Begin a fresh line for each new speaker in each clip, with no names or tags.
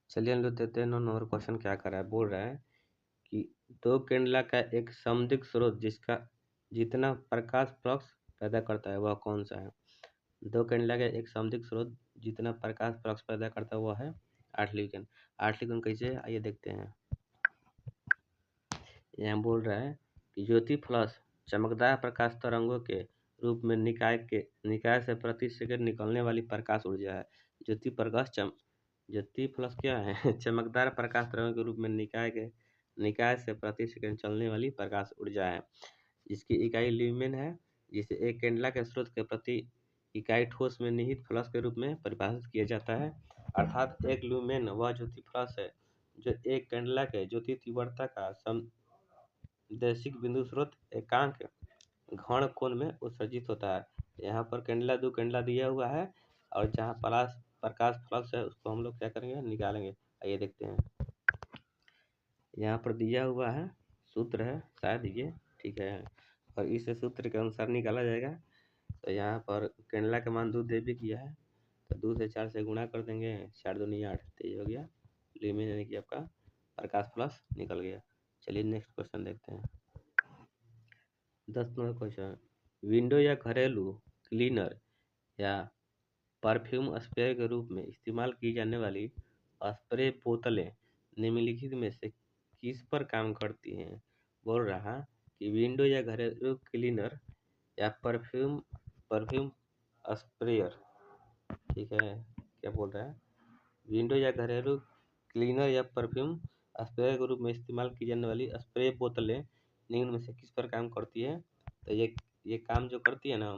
चलिए हम लोग देते हैं 9 नंबर क्वेश्चन क्या कर रहा है। बोल रहा है कि दो कैंडला का एक समदिग्ध स्रोत जिसका जितना प्रकाश फ्लक्स पैदा करता है वह कौन सा है। दो कैंडला का एक समदिग्ध स्रोत जितना प्रकाश फ्लक्स पैदा करता है वह है आर्टलिगन। आर्टलिगन कैसे है आइए देखते हैं। यहाँ बोल रहा है कि ज्योति फ्लक्स चमकदार प्रकाश तरंगों के रूप में निकाय से प्रति सेकंड निकलने वाली प्रकाश ऊर्जा है। ज्योति फ्लक्स क्या है चमकदार प्रकाश तरंगों के रूप में निकाय से प्रति सेकंड चलने वाली प्रकाश ऊर्जा है, जिसकी इकाई ल्यूमेन है, जिसे एक कैंडला के स्रोत के प्रति इकाई ठोस में निहित फ्लक्स के रूप में परिभाषित किया जाता है। अर्थात एक ल्यूमेन वह ज्योति फ्लक्स है जो एक कैंडला के ज्योति तीव्रता का समदैशिक बिंदु स्रोत एकांक घन कोण में उत्सर्जित होता है। यहाँ पर दो कैंडला दिया हुआ है और जहाँ प्रकाश फ्लक्स है उसको हम लोग क्या करेंगे निकालेंगे। आइए देखते हैं। यहाँ पर दिया हुआ है सूत्र है शायद ये ठीक है और इस सूत्र के अनुसार निकाला जाएगा। तो यहाँ पर कैंडला का मान 2 दे भी किया है तो 2 से 4 से गुणा कर देंगे, 4 दूनी 8 तो ये हो गया ल्यूमेन यानी कि आपका प्रकाश फ्लक्स निकल गया। चलिए नेक्स्ट क्वेश्चन देखते हैं। 10 नंबर क्वेश्चन, विंडो या घरेलू क्लीनर या परफ्यूम स्प्रे के रूप में इस्तेमाल की जाने वाली स्प्रे बोतलें निम्नलिखित में से किस पर काम करती हैं। बोल रहा कि विंडो या घरेलू क्लीनर या परफ्यूम परफ्यूम स्प्रेयर, ठीक है क्या बोल रहा है, विंडो या घरेलू क्लीनर या परफ्यूम स्प्रे के रूप में इस्तेमाल की जाने वाली स्प्रे बोतलें निम्न में से किस पर काम करती है। तो ये काम जो करती है ना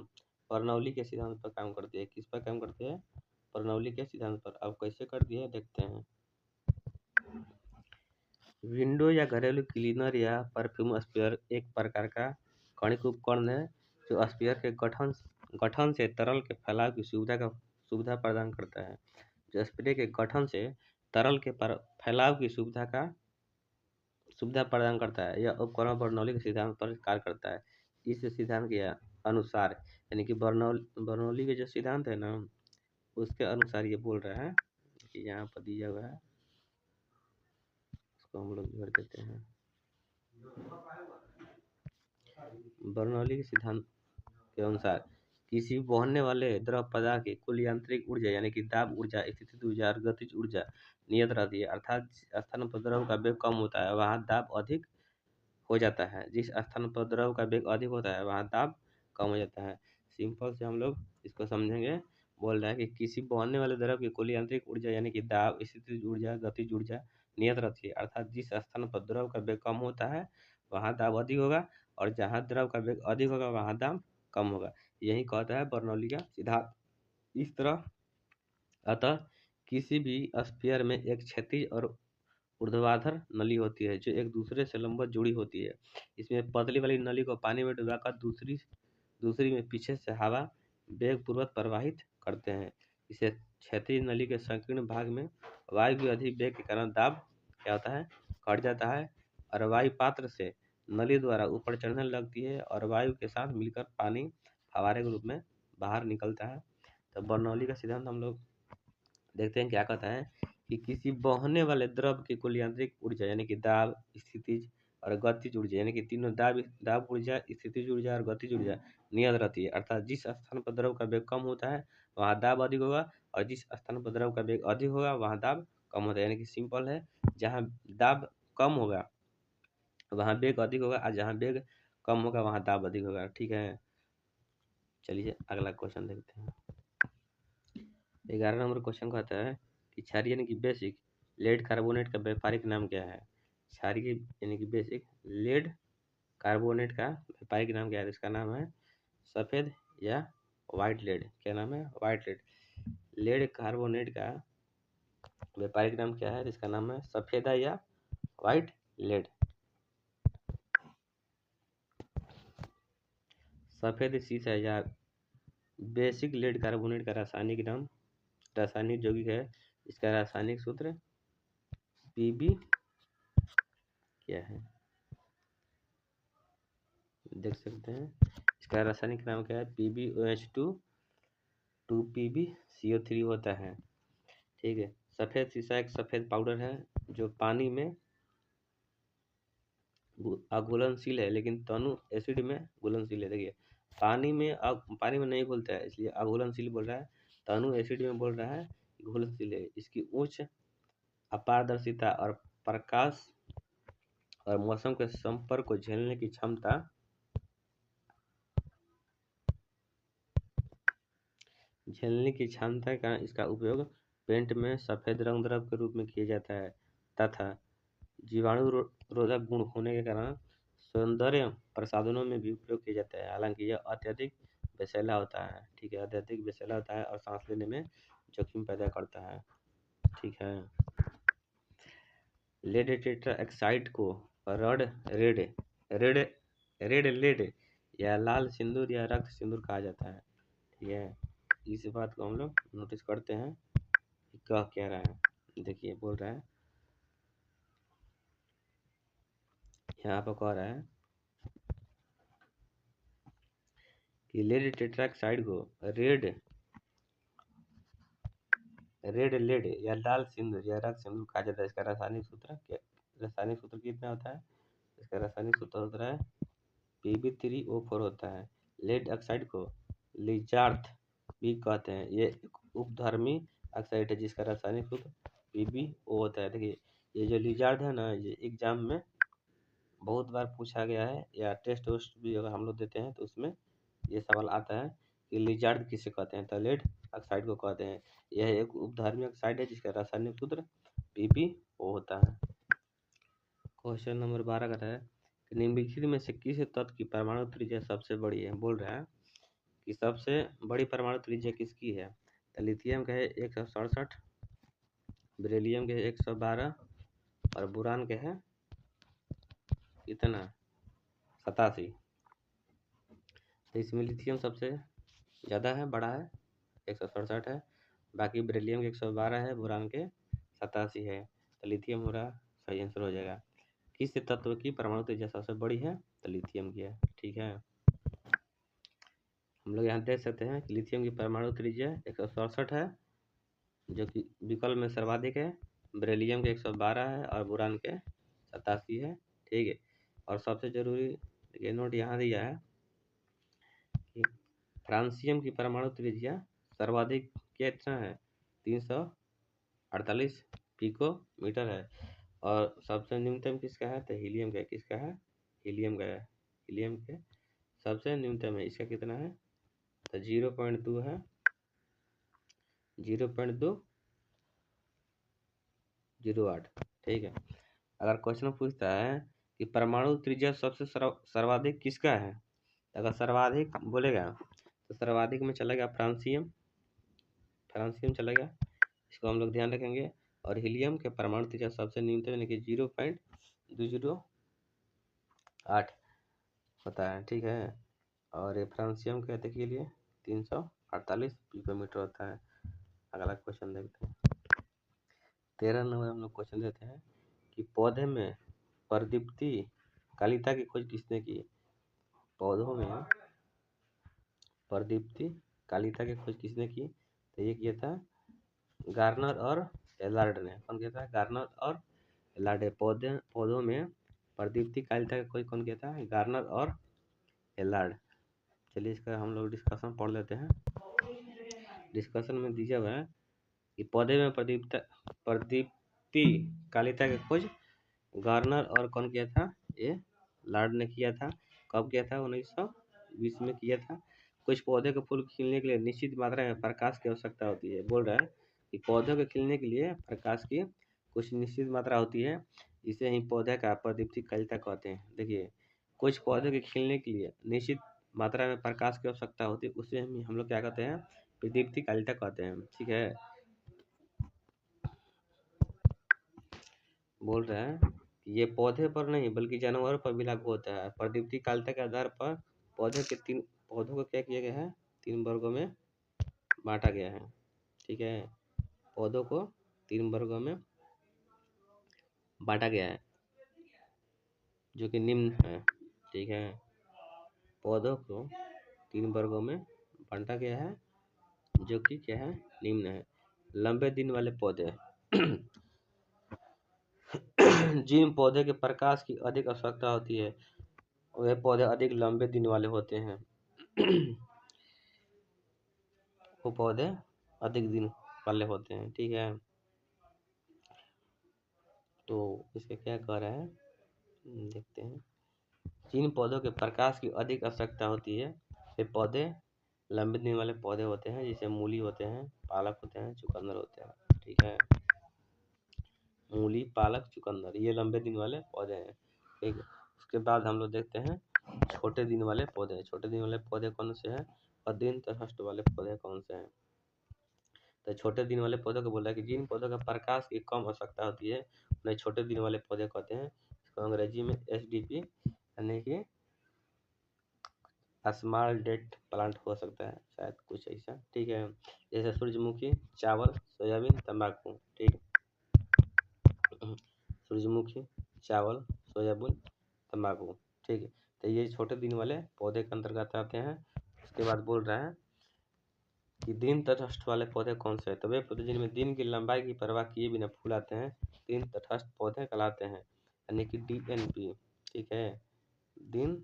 बर्नौली के सिद्धांत पर काम करती है। किस पर काम करती है, बर्नौली के सिद्धांत पर। अब कैसे करती है देखते हैं। विंडो या घरेलू क्लीनर या परफ्यूम स्प्रेयर एक प्रकार का कणिक उपकरण है जो स्प्रेयर के गठन से तरल के फैलाव की सुविधा प्रदान करता है। जो स्प्रे के गठन से तरल के फैलाव की सुविधा प्रदान करता है। यह उपकरण बर्नौली के सिद्धांत पर कार्य करता है। इस सिद्धांत के अनुसार यानी कि बर्नौली के जो सिद्धांत है ना उसके अनुसार ये बोल रहा है कि यहाँ पर दिया हुआ है, इसको हम लोग जोड़ देते हैं। बर्नौली के सिद्धांत के अनुसार किसी बहने वाले द्रव पदार्थ की कुल यांत्रिक ऊर्जा यानी कि दाब ऊर्जा, स्थितिज ऊर्जा और गतिज ऊर्जा नियत रहती है। अर्थात जिस स्थान पर द्रव का वेग कम होता है वहाँ दाब अधिक हो जाता है, जिस स्थान पर द्रव का वेग अधिक होता है वहाँ दाब कम हो जाता है। सिंपल से हम लोग इसको समझेंगे। बोल रहा है कि किसी बहने वाले द्रव की कुल यांत्रिक ऊर्जा यानी कि दाब, स्थितिज ऊर्जा, गतिज ऊर्जा नियत रहती है। अर्थात जिस स्थान पर द्रव का वेग कम होता है वहाँ दाब अधिक होगा और जहाँ द्रव का वेग अधिक होगा वहाँ दाब कम होगा। यही कहता है बर्नौली का सिद्धांत। इस तरह अतः किसी भी स्फीयर में एक क्षैतिज और ऊर्ध्वाधर नली होती है जो एक दूसरे से लंबवत जुड़ी होती है। इसमें पतली वाली नली को पानी में डुबाकर दूसरी में पीछे से हवा वेग पूर्वक प्रवाहित करते हैं। इसे क्षैतिज नली के संकीर्ण भाग में वायु की अधिक वेग के कारण दाब क्या होता है घट जाता है और वायु पात्र से नली द्वारा ऊपर चढ़ने लगती है और वायु के साथ मिलकर पानी फव्वारे के रूप में बाहर निकलता है। तो बर्नौली का सिद्धांत हम लोग देखते हैं क्या कहता है कि किसी बहने वाले द्रव की कुल यांत्रिक ऊर्जा यानी कि दाब, स्थितिज और गतिज ऊर्जा यानी कि तीनों दाब ऊर्जा, स्थितिज ऊर्जा और गतिज ऊर्जा नियत रहती है। अर्थात जिस स्थान पर द्रव का वेग कम होता है वहाँ दाब अधिक होगा और जिस स्थान पर द्रव का वेग अधिक होगा वहाँ दाब कम होता है। यानी कि सिंपल है, जहाँ दाब कम होगा वहाँ वेग अधिक होगा और जहाँ वेग कम होगा वहाँ दाब अधिक होगा। ठीक है, चलिए अगला क्वेश्चन देखते हैं। 11 नंबर क्वेश्चन कहता है कि क्षारीय यानी कि बेसिक लेड कार्बोनेट का व्यापारिक नाम क्या है। क्षारीय यानी कि बेसिक लेड कार्बोनेट का व्यापारिक नाम क्या है। इसका नाम है सफ़ेद या वाइट लेड। क्या नाम है, वाइट लेड। लेड कार्बोनेट का व्यापारिक नाम क्या है, इसका नाम है सफ़ेदा या वाइट लेड। सफ़ेद सीसा या बेसिक लेड कार्बोनेट का रासायनिक यौगिक है। इसका रासायनिक सूत्र Pb क्या है देख सकते हैं। इसका रासायनिक नाम क्या है, PbOH2 2PbCO3 होता है। ठीक है, सफ़ेद सीसा एक सफ़ेद पाउडर है जो पानी में अघुलनशील है, लेकिन तनु एसिड में घुलनशील है। देखिए, पानी में नहीं घुलता है, इसलिए अघुलनशील बोल रहा है। तनु एसिड में बोल रहा है घुलनशील है। इसकी उच्च अपारदर्शिता और प्रकाश और मौसम के संपर्क को झेलने की क्षमता के कारण इसका उपयोग पेंट में सफ़ेद रंग द्रव के रूप में किया जाता है तथा जीवाणु रोधक गुण होने के कारण सौंदर्य प्रसाधनों में भी उपयोग किया जाता है। हालांकि यह अत्यधिक विषैला होता है, ठीक है, अत्यधिक विषैला होता है और सांस लेने में जोखिम पैदा करता है, ठीक है। लेड टेट्राऑक्साइड को रेड रेड रेड लेड या लाल सिंदूर या रक्त सिंदूर कहा जाता है, ठीक है। इस बात को हम लोग नोटिस करते हैं कि कह क्या रहा है। देखिए, बोल रहा है, यहाँ पर कह रहा है कि लेड टेट्राऑक्साइड को रेड लेड या लाल सिंदूर या रक्त सिंदूर कहा जाता है। इसका रासायनिक सूत्र कितना होता है? इसका रासायनिक सूत्र होता है Pb3O4 होता है। लेड ऑक्साइड को लिजार्थ भी कहते हैं। ये एक उपधर्मी ऑक्साइड है जिसका रासायनिक सूत्र PbO होता है। देखिए, ये जो लिजार्ड है ना, ये एग्जाम में बहुत बार पूछा गया है, या टेस्ट वेस्ट भी अगर हम लोग देते हैं तो उसमें ये सवाल आता है कि लिजार्ड किसे कहते हैं, तो लेड ऑक्साइड को कहते हैं। यह एक उपधर्मी ऑक्साइड है जिसका रासायनिक सूत्र PbO होता है। क्वेश्चन नंबर 12 का है कि निम्नलिखित में से किस तत्व की परमाणु त्रिज्या सबसे बड़ी है। बोल रहा है कि सबसे बड़ी परमाणु त्रिज्या किसकी है, तो लिथियम का है 167, बेरिलियम के है 112 और बोरान के है कितना, 87। तो इसमें लिथियम सबसे ज़्यादा है, बड़ा है, 167 है, बाकी बेरिलियम के 112 है, बोरान के 87 है। तो लिथियम हमारा सही आंसर हो जाएगा। किस तत्व की परमाणु त्रिज्या सबसे बड़ी है, तो लिथियम की है, ठीक है। हम लोग यहाँ देख सकते हैं कि लिथियम की परमाणु त्रिज्या 167 है, जो कि विकल्प में सर्वाधिक है। बेरिलियम के 112 है और बोरान के 87 है, ठीक है। और सबसे जरूरी ये नोट यहाँ दिया है कि फ्रांसियम की परमाणु त्रिज्या सर्वाधिक कितना है, 348 पिकोमीटर है। और सबसे न्यूनतम किसका है, तो हीलियम का। किसका है, हीलियम का है। हीलियम के सबसे न्यूनतम है, इसका कितना है, तो 0.2 है, 0.208, ठीक है। अगर क्वेश्चन पूछता है कि परमाणु त्रिज्या सबसे सर्वाधिक किसका है, अगर सर्वाधिक बोलेगा तो सर्वाधिक में चलेगा फ्रांसियम चलेगा, इसको हम लोग ध्यान रखेंगे। और हीलियम के परमाणु त्रिज्या सबसे न्यूनतम यानी कि 0.208 होता है, ठीक है। और ये फ्रांसियम के देखिए लिए 348 पिकोमीटर होता है। अगला क्वेश्चन देखते हैं। 13 नंबर हम लोग क्वेश्चन देते हैं कि पौधे में परदीप्ति कालिता की खोज किसने की। पौधों में परदीप्ति कालिता की खोज किसने की, तो ये किया था गार्नर और एलार्ड ने। कौन किया था, गार्नर और एलार्ड। पौधों में परदीप्ति कालिता की खोज कौन किया था, गार्नर और एलार्ड। चलिए इसका हम लोग डिस्कशन पढ़ लेते हैं। डिस्कशन में दिया हुआ है कि पौधे में परदीप्ति कालिता की खोज गार्नर और कौन किया था, ये लार्ड ने किया था। कब किया था, 1920 में किया था। कुछ पौधे के फूल खिलने के लिए निश्चित मात्रा में प्रकाश की आवश्यकता होती है। बोल रहा है कि पौधों के खिलने के लिए प्रकाश की कुछ निश्चित मात्रा होती है, इसे ही पौधे का परदीप्ति कालिता कहते हैं। देखिए, कुछ पौधे के खिलने के लिए निश्चित मात्रा में प्रकाश की आवश्यकता होती है, उसे हम लोग क्या कहते हैं, परदीप्ति कालिता कहते हैं, ठीक है। बोल रहे हैं कि ये पौधे पर नहीं बल्कि जानवरों पर भी लागू होता है। परदीप्ति कालिता के आधार पर पौधों को क्या किया गया है, 3 वर्गों में बांटा गया है, ठीक है। पौधों को 3 वर्गों में बांटा गया है जो कि निम्न है, ठीक है। पौधों को 3 वर्गों में बांटा गया है जो कि क्या है, निम्न है। लंबे दिन वाले पौधे, जिन पौधे के प्रकाश की अधिक आवश्यकता होती है वे पौधे अधिक लंबे दिन वाले होते हैं। वो पौधे अधिक दिन वाले होते हैं। ठीक है, तो इसके क्या कह रहा है देखते हैं। जिन पौधों के प्रकाश की अधिक आवश्यकता होती है वे पौधे लंबे दिन वाले पौधे होते हैं, जैसे मूली होते हैं, पालक होते हैं, चुकंदर होते हैं। ठीक है, मूली, पालक, चुकंदर ये लंबे दिन वाले पौधे हैं। ठीक है, उसके बाद हम लोग देखते हैं छोटे दिन वाले पौधे। छोटे दिन वाले पौधे कौन से हैं और दिन तटस्थ वाले पौधे कौन से हैं। तो छोटे दिन वाले पौधों को बोल रहा है कि जिन पौधों का प्रकाश की कम आवश्यकता होती है उन्हें छोटे दिन वाले पौधे कहते हैं। इसको अंग्रेजी में SDP यानी कि स्मॉल डेट प्लांट हो सकता है, शायद कुछ ऐसा। ठीक है, जैसे सूरजमुखी, चावल, सोयाबीन, तंबाकू। ठीक, सूरजमुखी, चावल, सोयाबीन, तंबाकू। ठीक है, तो ये छोटे दिन वाले पौधे के अंतर्गत आते हैं। उसके बाद बोल रहा है कि दिन तटस्थ वाले पौधे कौन से हैं। तो वे पौधे जिनमें दिन की लंबाई की परवाह किए बिना फूल आते हैं दिन तटस्थ पौधे कहलाते हैं, यानी कि DNP। ठीक है, दिन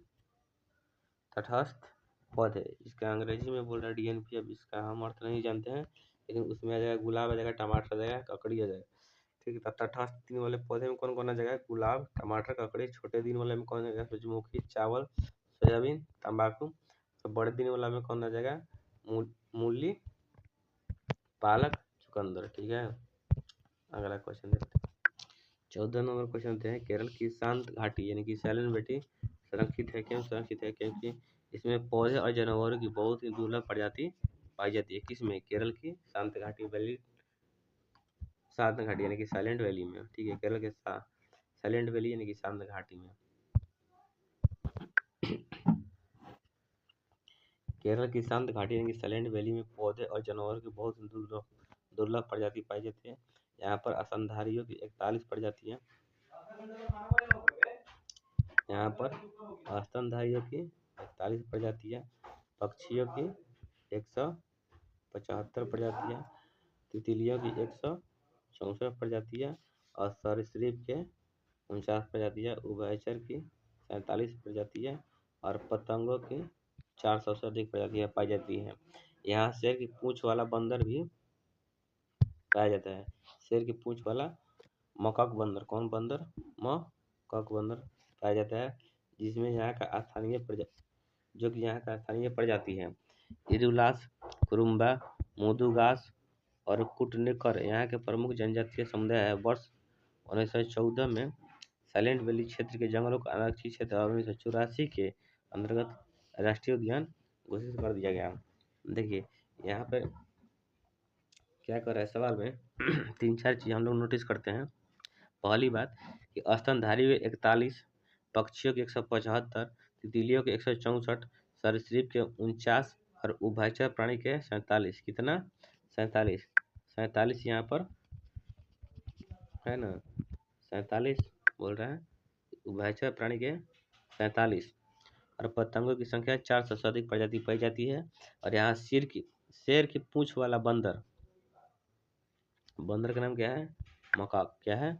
तटस्थ पौधे, इसका अंग्रेजी में बोल रहा है DNP। अब इसका हम अर्थ नहीं जानते हैं, लेकिन उसमें आ जाएगा गुलाब, आ जाएगा टमाटर, आ जाएगा ककड़ी, आ जाएगा। ठीक है, तो तटस्थ दिन वाले पौधे में कौन कौन आ जाएगा, गुलाब, टमाटर, ककड़ी। छोटे दिन वाले में कौन आ जाएगा, सूरजमुखी, चावल, सोयाबीन, तंबाकू। तो बड़े दिन वाला में कौन आ जाएगा, मूली, पालक, चुकंदर। ठीक है, अगला क्वेश्चन देखते हैं। 14 नंबर क्वेश्चन देखते हैं। केरल की शांत घाटी यानी कि साइलेंट वैली संरक्षित है। क्यों संरक्षित है, क्योंकि इसमें पौधे और जानवरों की बहुत ही दुर्लभ प्रजाति पाई जाती है। किसमें, केरल की शांत घाटी वैली, शांत घाटी यानी कि साइलेंट वैली में। ठीक है, केरल के साइलेंट वैली यानी कि शांत घाटी में। केरल की शांत घाटी यानी कि साइलेंट वैली में पौधे और जानवरों की बहुत दुर्लभ प्रजाति पाई जाती है। यहाँ पर स्तनधारियों की 41 प्रजातियाँ, यहाँ पर स्तनधारियों की 41 प्रजातियाँ, पक्षियों की 175 प्रजातियाँ, तितलियों की 164 प्रजातियाँ और सरीसृप के 49 प्रजातियाँ, उभयचर की 47 प्रजातियाँ और पतंगों की 400 से अधिक प्रजातियाँ पाई जाती हैं। यहाँ शेर की पूंछ वाला बंदर भी पाया जाता है। शेर की पूंछ वाला मकक बंदर, कौन बंदर, मकक बंदर पाया जाता है, जिसमें यहाँ का स्थानीय जो कि यहाँ का स्थानीय प्रजाति है। इरुलास, कुरुम्बा, मुदुगास और कुटनेकर यहाँ के प्रमुख जनजातीय समुदाय है। वर्ष 1914 में साइलेंट वैली क्षेत्र के जंगलों को आरक्षित क्षेत्र और 1984 के अंतर्गत राष्ट्रीय उद्यान घोषित कर दिया गया। देखिए यहाँ पे क्या कर रहा है सवाल में 3-4 चीज़ हम लोग नोटिस करते हैं। पहली बात कि स्तनधारी में 41, पक्षियों के 175, तितलियों के 164, सरीसृप के 49 और उभयचर प्राणी के 47। कितना, 47 यहाँ पर है ना, 47 बोल रहा है। उभयचर प्राणी के 47 और पतंगों की संख्या 400 से अधिक प्रजाति पाई जाती है। और यहाँ शेर की पूंछ वाला बंदर का नाम क्या है, मकाक। क्या है,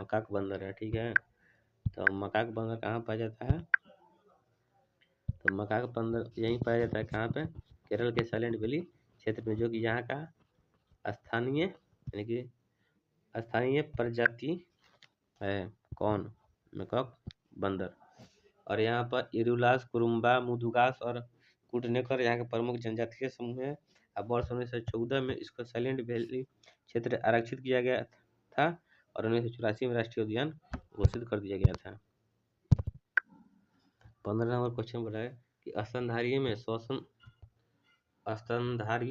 मकाक बंदर है। ठीक है, तो मकाक बंदर कहाँ पाया जाता है, तो मकाक बंदर यहीं पाया जाता है कहाँ पे, केरल के साइलेंट वैली क्षेत्र में, जो कि यहाँ का स्थानीय यानी कि स्थानीय प्रजाति है। कौन, मकाक बंदर। और यहाँ पर इरुलास, कुरुम्बा, मुदुगास और कुटनेकर यहाँ के प्रमुख जनजातीय समूह है। अब वर्ष 1914 में इसको साइलेंट वैली क्षेत्र आरक्षित किया गया था और 1984 में राष्ट्रीय उद्यान घोषित कर दिया गया था। 15 नंबर क्वेश्चन बोला है कि स्तनधारियों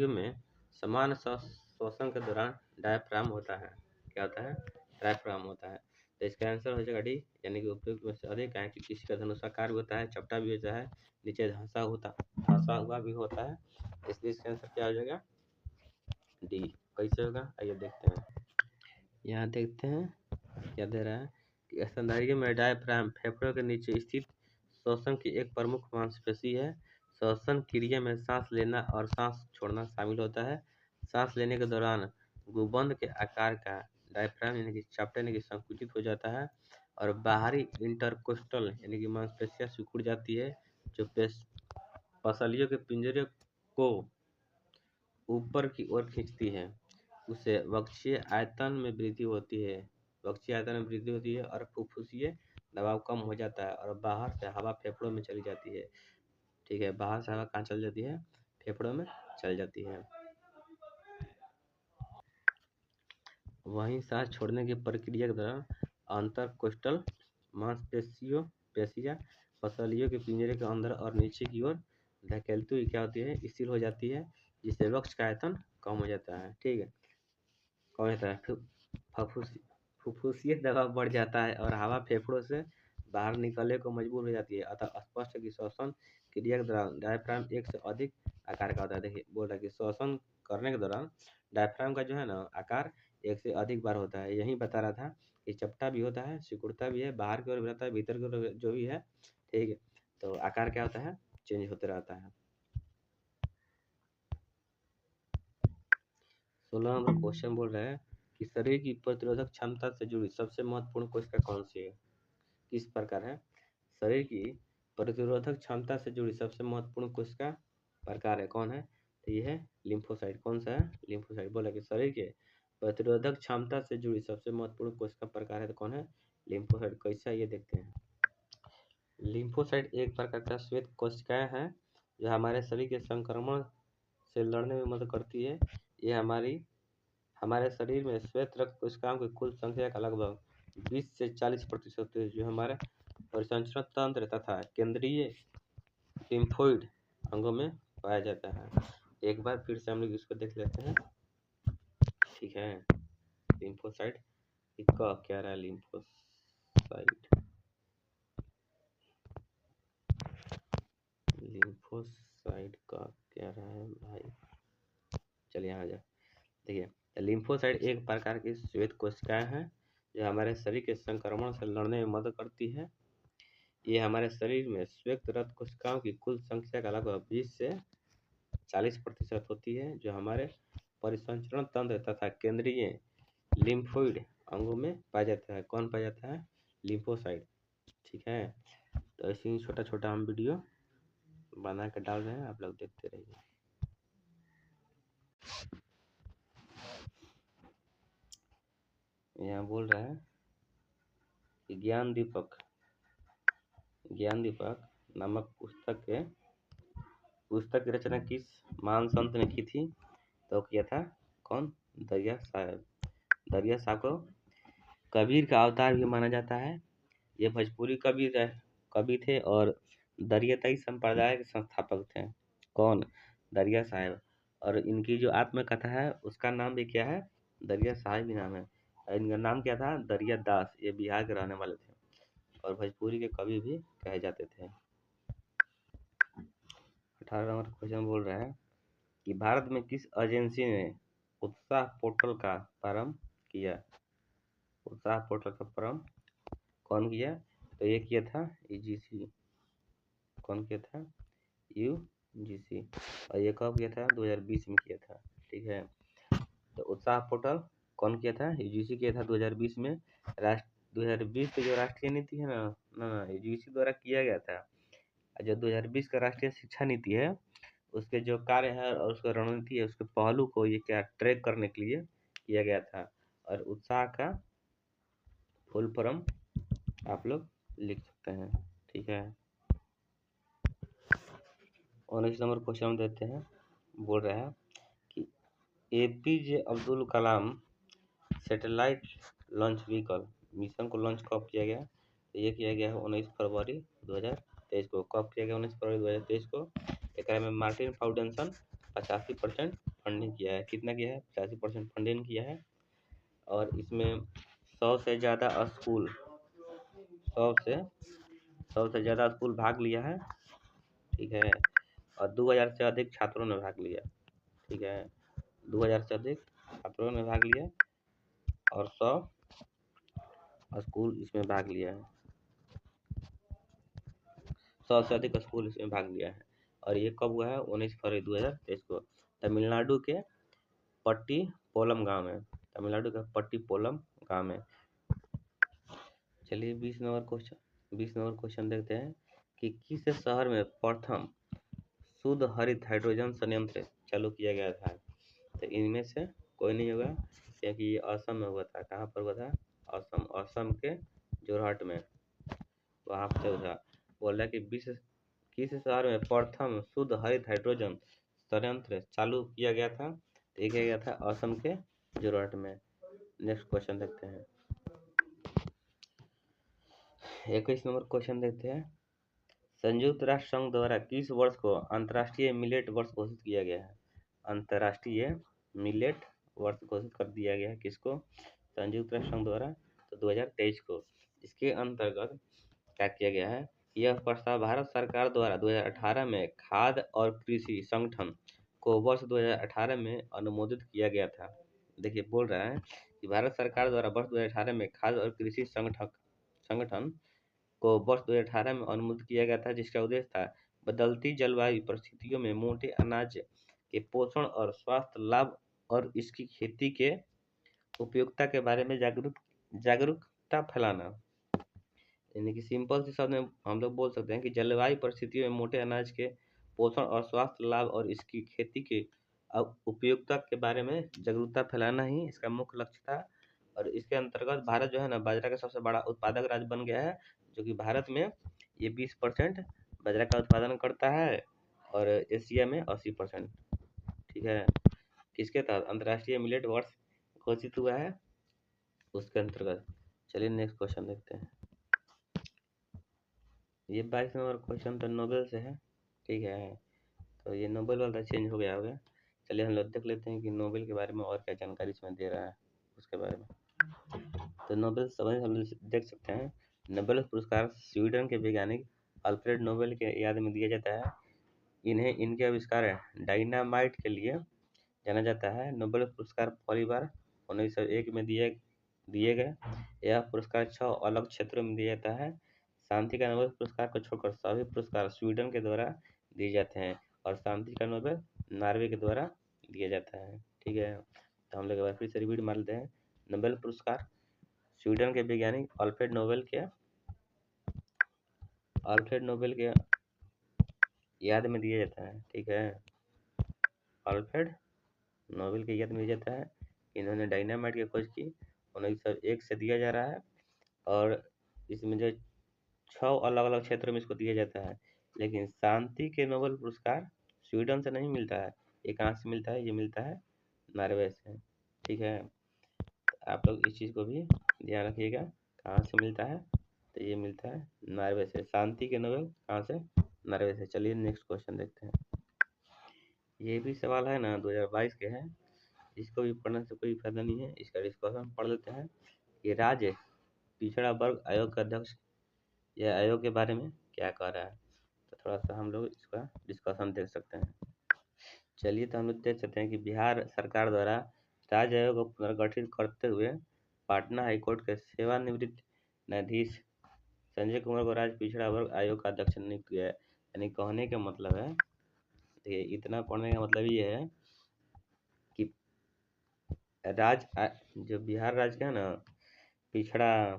में समान श्वसन के दौरान डायफ्राम होता है। क्या होता है, डायफ्राम होता है। तो इसका आंसर हो जाएगा डी, यानी कि उपयुक्त में से अधिक है कि किसी का धनुषाकार भी होता है, चपटा भी होता है, नीचे धंसा हुआ भी होता है। इसलिए इसका आंसर क्या हो जाएगा, डी। कैसे होगा, आइए देखते हैं। यहाँ देखते हैं क्या दे रहा है कि स्तनधारियों में डायफ्राम फेफड़ों के नीचे स्थित श्वसन की एक प्रमुख मांसपेशी है। श्वसन क्रिया में सांस लेना और सांस छोड़ना शामिल होता है। सांस लेने के दौरान गुंबद के आकार का डायफ्राम यानी कि चपटा यानी कि संकुचित हो जाता है, और बाहरी इंटरकोस्टल यानी कि मांसपेशियां सिकुड़ जाती है, जो पसलियों के पिंजरे को ऊपर की ओर खींचती है। उससे वक्षीय आयतन में वृद्धि होती है। वक्षीय आयतन में वृद्धि होती है और फुफ्फुसीय दबाव कम हो जाता है, और बाहर से हवा फेफड़ों में चली जाती है। ठीक है, बाहर से हवा कहाँ चल जाती है? फेफड़ों में चल जाती है। वहीं सांस छोड़ने की प्रक्रिया के दौरान अंतरकोस्टल पेशियां पसलियों के पिंजरे के अंदर और नीचे की ओर धकेलती हुई क्या होती है? स्थिर हो जाती है, जिससे वक्ष का आयतन कम हो जाता है। ठीक है, कम हो जाता है, फुफ्फुसीय दबाव बढ़ जाता है और हवा फेफड़ों से बाहर निकलने को मजबूर हो जाती है। अतः स्पष्ट है कि श्वसन क्रिया के दौरान डायफ्राम एक से अधिक आकार का होता है। देखिए बोल रहा है कि श्वसन करने के दौरान डायफ्राम का जो है ना आकार एक से अधिक बार होता है। यही बता रहा था कि चपटा भी होता है, सिकुड़ता भी है, बाहर की ओर भी रहता है, भीतर की ओर जो भी है। ठीक है, तो आकार क्या होता है? चेंज होते रहता है। 16 नंबर क्वेश्चन बोल रहा है कि शरीर की प्रतिरोधक क्षमता से जुड़ी सबसे महत्वपूर्ण कोशिका कौन सी है? किस प्रकार है? शरीर की प्रतिरोधक क्षमता से जुड़ी सबसे महत्वपूर्ण कोशिका प्रकार है, कौन है? तो ये है लिम्फोसाइट। कौन सा है? लिम्फोसाइट। बोला कि शरीर के प्रतिरोधक क्षमता से जुड़ी सबसे महत्वपूर्ण कोशिका प्रकार है, तो कौन है? लिम्फोसाइट। कैसा ये देखते हैं। लिम्फोसाइट एक प्रकार का श्वेत कोशिकाएं हैं जो हमारे शरीर के संक्रमण से लड़ने में मदद करती है। ये हमारे शरीर में श्वेत रक्त कोशिकाओं की कुल संख्या का लगभग 20 से 40% होती है, जो हमारे परिसंचरण तंत्र तथा केंद्रीय लिम्फोइड अंगों में पाया जाता है। एक बार फिर से हम लोग इसको देख लेते हैं। ठीक है, लिम्फोसाइट का क्या रहा है? लिम्फोसाइट का क्या रहा है भाई? चलिए यहाँ जा। देखिए, लिम्फोसाइट एक प्रकार की श्वेत कोशिकाएं हैं जो हमारे शरीर के संक्रमण से लड़ने में मदद करती है। ये हमारे शरीर में श्वेत रक्त कोशिकाओं की कुल संख्या का लगभग 20 से 40% होती है, जो हमारे परिसंचरण तंत्र तथा केंद्रीय लिम्फोइड अंगों में पाया जाता है। कौन पाया जाता है? लिम्फोसाइट। ठीक है, तो ऐसे ही छोटा छोटा हम वीडियो बना के डाल रहे हैं, आप लोग देखते रहिए। यहाँ बोल रहा है कि ज्ञान दीपक नामक पुस्तक की रचना किस महान संत ने की थी? तो किया था कौन? दरिया साहब। दरिया साहब को कबीर का अवतार भी माना जाता है। ये भोजपुरी कवि थे और दरियाताई संप्रदाय के संस्थापक थे। कौन? दरिया साहब। और इनकी जो आत्मकथा है उसका नाम भी क्या है? दरिया साहब ही नाम है। इनका नाम क्या था? दरिया दास। ये बिहार के रहने वाले थे और भोजपुरी के कवि भी कहे जाते थे। 18 नंबर क्वेश्चन बोल रहा है कि भारत में किस एजेंसी ने उत्साह पोर्टल का प्रारंभ किया? उत्साह पोर्टल का प्रारंभ कौन किया? तो ये किया था यूजीसी। कौन किया था? यूजीसी। और ये कब किया था? 2020 में किया था। ठीक है, तो उत्साह पोर्टल कौन किया था? यूजीसी किया था 2020 में। 2020 की जो राष्ट्रीय नीति है ना यूजीसी द्वारा किया गया था। जो 2020 का राष्ट्रीय शिक्षा नीति है उसके जो कार्य है और उसका रणनीति है उसके पहलू को ये क्या ट्रैक करने के लिए किया गया था। और उत्साह का फुल फॉर्म आप लोग लिख सकते हैं। ठीक है, 19 नंबर क्वेश्चन देते हैं। बोल रहा है कि APJ Abdul Kalam satellite launch vehicle mission को लॉन्च कब किया गया? तो ये किया गया है 19 फरवरी 2023 को। कब किया गया? 19 फरवरी 2023 को। एक में मार्टिन फाउंडेशन 85% फंडिंग किया है। कितना किया है? 85% फंडिंग किया है। और इसमें 100 से ज़्यादा स्कूल 100 से ज़्यादा स्कूल भाग लिया है। ठीक है, और 2000 से अधिक छात्रों ने भाग लिया। ठीक है, 2000 से अधिक छात्रों ने भाग लिया और 100 स्कूल इसमें भाग लिया है। 100 से अधिक स्कूल इसमें भाग लिया है। और ये कब हुआ है? 19 फरवरी 2023 को तमिलनाडु के पट्टी पोलम गांव में। तमिलनाडु का पट्टीपोलम गांव में। चलिए 20 नंबर क्वेश्चन देखते हैं कि किस शहर में प्रथम शुद्ध हरित हाइड्रोजन संयंत्र चालू किया गया था। तो इनमें से कोई नहीं होगा, क्योंकि ये असम में हुआ था। कहाँ पर हुआ था? असम के जोरहाट में, वहाँ पे हुआ। बोल रहा है कि किस शहर में प्रथम शुद्ध हरित हाइड्रोजन संयंत्र चालू किया गया था। तो किया गया था असम के जोरहाट में। नेक्स्ट क्वेश्चन देखते हैं। 21 नंबर क्वेश्चन देखते हैं। संयुक्त राष्ट्र संघ द्वारा किस वर्ष को अंतर्राष्ट्रीय मिलेट वर्ष घोषित किया गया है? अंतर्राष्ट्रीय मिलेट वर्ष घोषित कर दिया गया है किसको? संयुक्त राष्ट्र संघ द्वारा। तो 2023 को। इसके अंतर्गत क्या किया गया है? यह प्रस्ताव भारत सरकार द्वारा 2018 में खाद्य और कृषि संगठन को वर्ष 2018 में अनुमोदित किया गया था। देखिए बोल रहा है कि भारत सरकार द्वारा वर्ष 2018 में खाद्य और कृषि संगठन को वर्ष 2018 में अनुमोदित किया गया था, जिसका उद्देश्य था बदलती जलवायु परिस्थितियों में मोटे अनाज के पोषण और स्वास्थ्य लाभ और इसकी खेती के उपयोगिता के बारे में जागरूकता फैलाना। यानी कि सिंपल से शब्द में हम लोग बोल सकते हैं कि जलवायु परिस्थितियों में मोटे अनाज के पोषण और स्वास्थ्य लाभ और इसकी खेती के उपयोगिता के बारे में जागरूकता फैलाना ही इसका मुख्य लक्ष्य था। और इसके अंतर्गत भारत जो है ना बाजरा का सबसे बड़ा उत्पादक राज्य बन गया है, जो कि भारत में ये 20% बाजरा का उत्पादन करता है और एशिया में 80%। ठीक है, किसके तहत? अंतर्राष्ट्रीय मिलेट वर्ष घोषित हुआ है, उसके अंतर्गत। चलिए नेक्स्ट क्वेश्चन देखते हैं। ये 22 नंबर क्वेश्चन तो नोबेल से है। ठीक है, तो ये नोबेल वाला चेंज हो गया होगा। चलिए हम लोग देख लेते हैं कि नोबेल के बारे में और क्या जानकारी इसमें दे रहा है उसके बारे में। तो नोबेल समझ हम लोग देख सकते हैं। नोबेल पुरस्कार स्वीडन के वैज्ञानिक अल्फ्रेड नोबेल के याद में दिया जाता है। इन्हें इनके आविष्कार डायनामाइट के लिए जाना जाता है। नोबेल पुरस्कार पहली बार 1901 में दिए गए। यह पुरस्कार 6 अलग क्षेत्रों में दिया जाता है। शांति का नोबेल पुरस्कार को छोड़कर सभी पुरस्कार स्वीडन के द्वारा दिए जाते हैं और शांति का नोबेल नॉर्वे के द्वारा दिया जाता है। ठीक है, तो हम लोग एक बार फिर से रिपीट मार लेते हैं। नोबेल पुरस्कार स्वीडन के वैज्ञानिक अल्फ्रेड नोबेल के याद में दिया जाता है। ठीक है, अल्फ्रेड नोबेल के याद में दिया जाता है। इन्होंने डायनामाइट की खोज की, 1901 से दिया जा रहा है और इसमें जो 6 अलग अलग क्षेत्रों में इसको दिया जाता है। लेकिन शांति के नोबेल पुरस्कार स्वीडन से नहीं मिलता है। ये कहाँ से मिलता है? ये मिलता है नॉर्वे से। ठीक है, आप लोग इस चीज़ को भी ध्यान रखिएगा, कहाँ से मिलता है? तो ये मिलता है नॉर्वे से। शांति के नोबेल कहाँ से? नॉर्वे से। चलिए नेक्स्ट क्वेश्चन देखते हैं। ये भी सवाल है ना 2022 के हैं, इसको भी पढ़ने से कोई फायदा नहीं है, इसका डिस्कशन पढ़ लेते हैं। ये राज्य पिछड़ा वर्ग आयोग का अध्यक्ष यह आयोग के बारे में क्या कह रहा है? तो थोड़ा सा हम लोग इसका डिस्कशन देख सकते हैं। चलिए, तो हम लोग देख सकते हैं कि बिहार सरकार द्वारा राज्य आयोग को पुनर्गठित करते हुए पटना हाईकोर्ट के सेवानिवृत्त न्यायाधीश संजय कुमार को राज्य पिछड़ा वर्ग आयोग का अध्यक्ष नियुक्त किया है। यानी कहने का मतलब है, देखिए इतना पढ़ने का मतलब ये है कि जो बिहार राज्य का है ना पिछड़ा,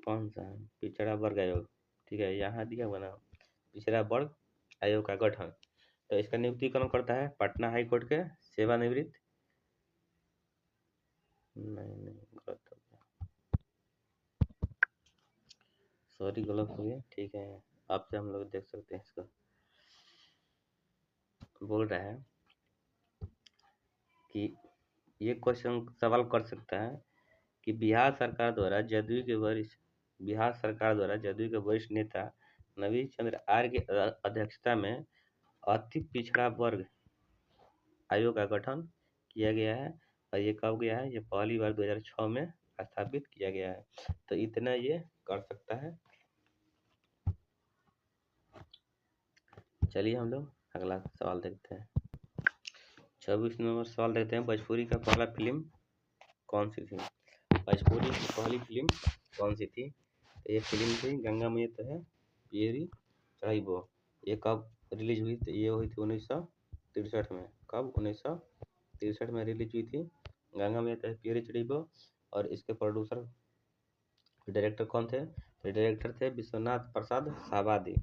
कौन सा है? पिछड़ा वर्ग आयोग। ठीक है, यहाँ दिया हुआ ना पिछड़ा वर्ग आयोग का गठन, तो इसका नियुक्तिकरण करता है पटना हाई कोर्ट के सेवानिवृत्त, नहीं गलत हो गया, सॉरी गलत हो गया। ठीक है, आपसे हम लोग देख सकते हैं इसको। बोल रहा है कि ये क्वेश्चन सवाल कर सकता है कि बिहार सरकार द्वारा जदयू के वरिष्ठ नेता नवीन चंद्र आर्य की अध्यक्षता में अति पिछड़ा वर्ग आयोग का गठन किया गया है और ये कब गया है? ये पहली बार 2006 में स्थापित किया गया है। तो इतना ये कर सकता है। चलिए हम लोग अगला सवाल देखते हैं। 24 नंबर सवाल देखते हैं। भोजपुरी का पहला फिल्म कौन सी थी? भोजपुरी की पहली फिल्म कौन सी थी? तो ये फिल्म थी गंगा मैया तो है पियरी चढ़ाई बो। ये कब रिलीज हुई? तो ये हुई थी 1963 में। कब? 1963 में रिलीज हुई थी गंगा मैया तय पी एच डी और इसके प्रोड्यूसर डायरेक्टर कौन थे? तो डायरेक्टर थे विश्वनाथ प्रसाद शाहबादी।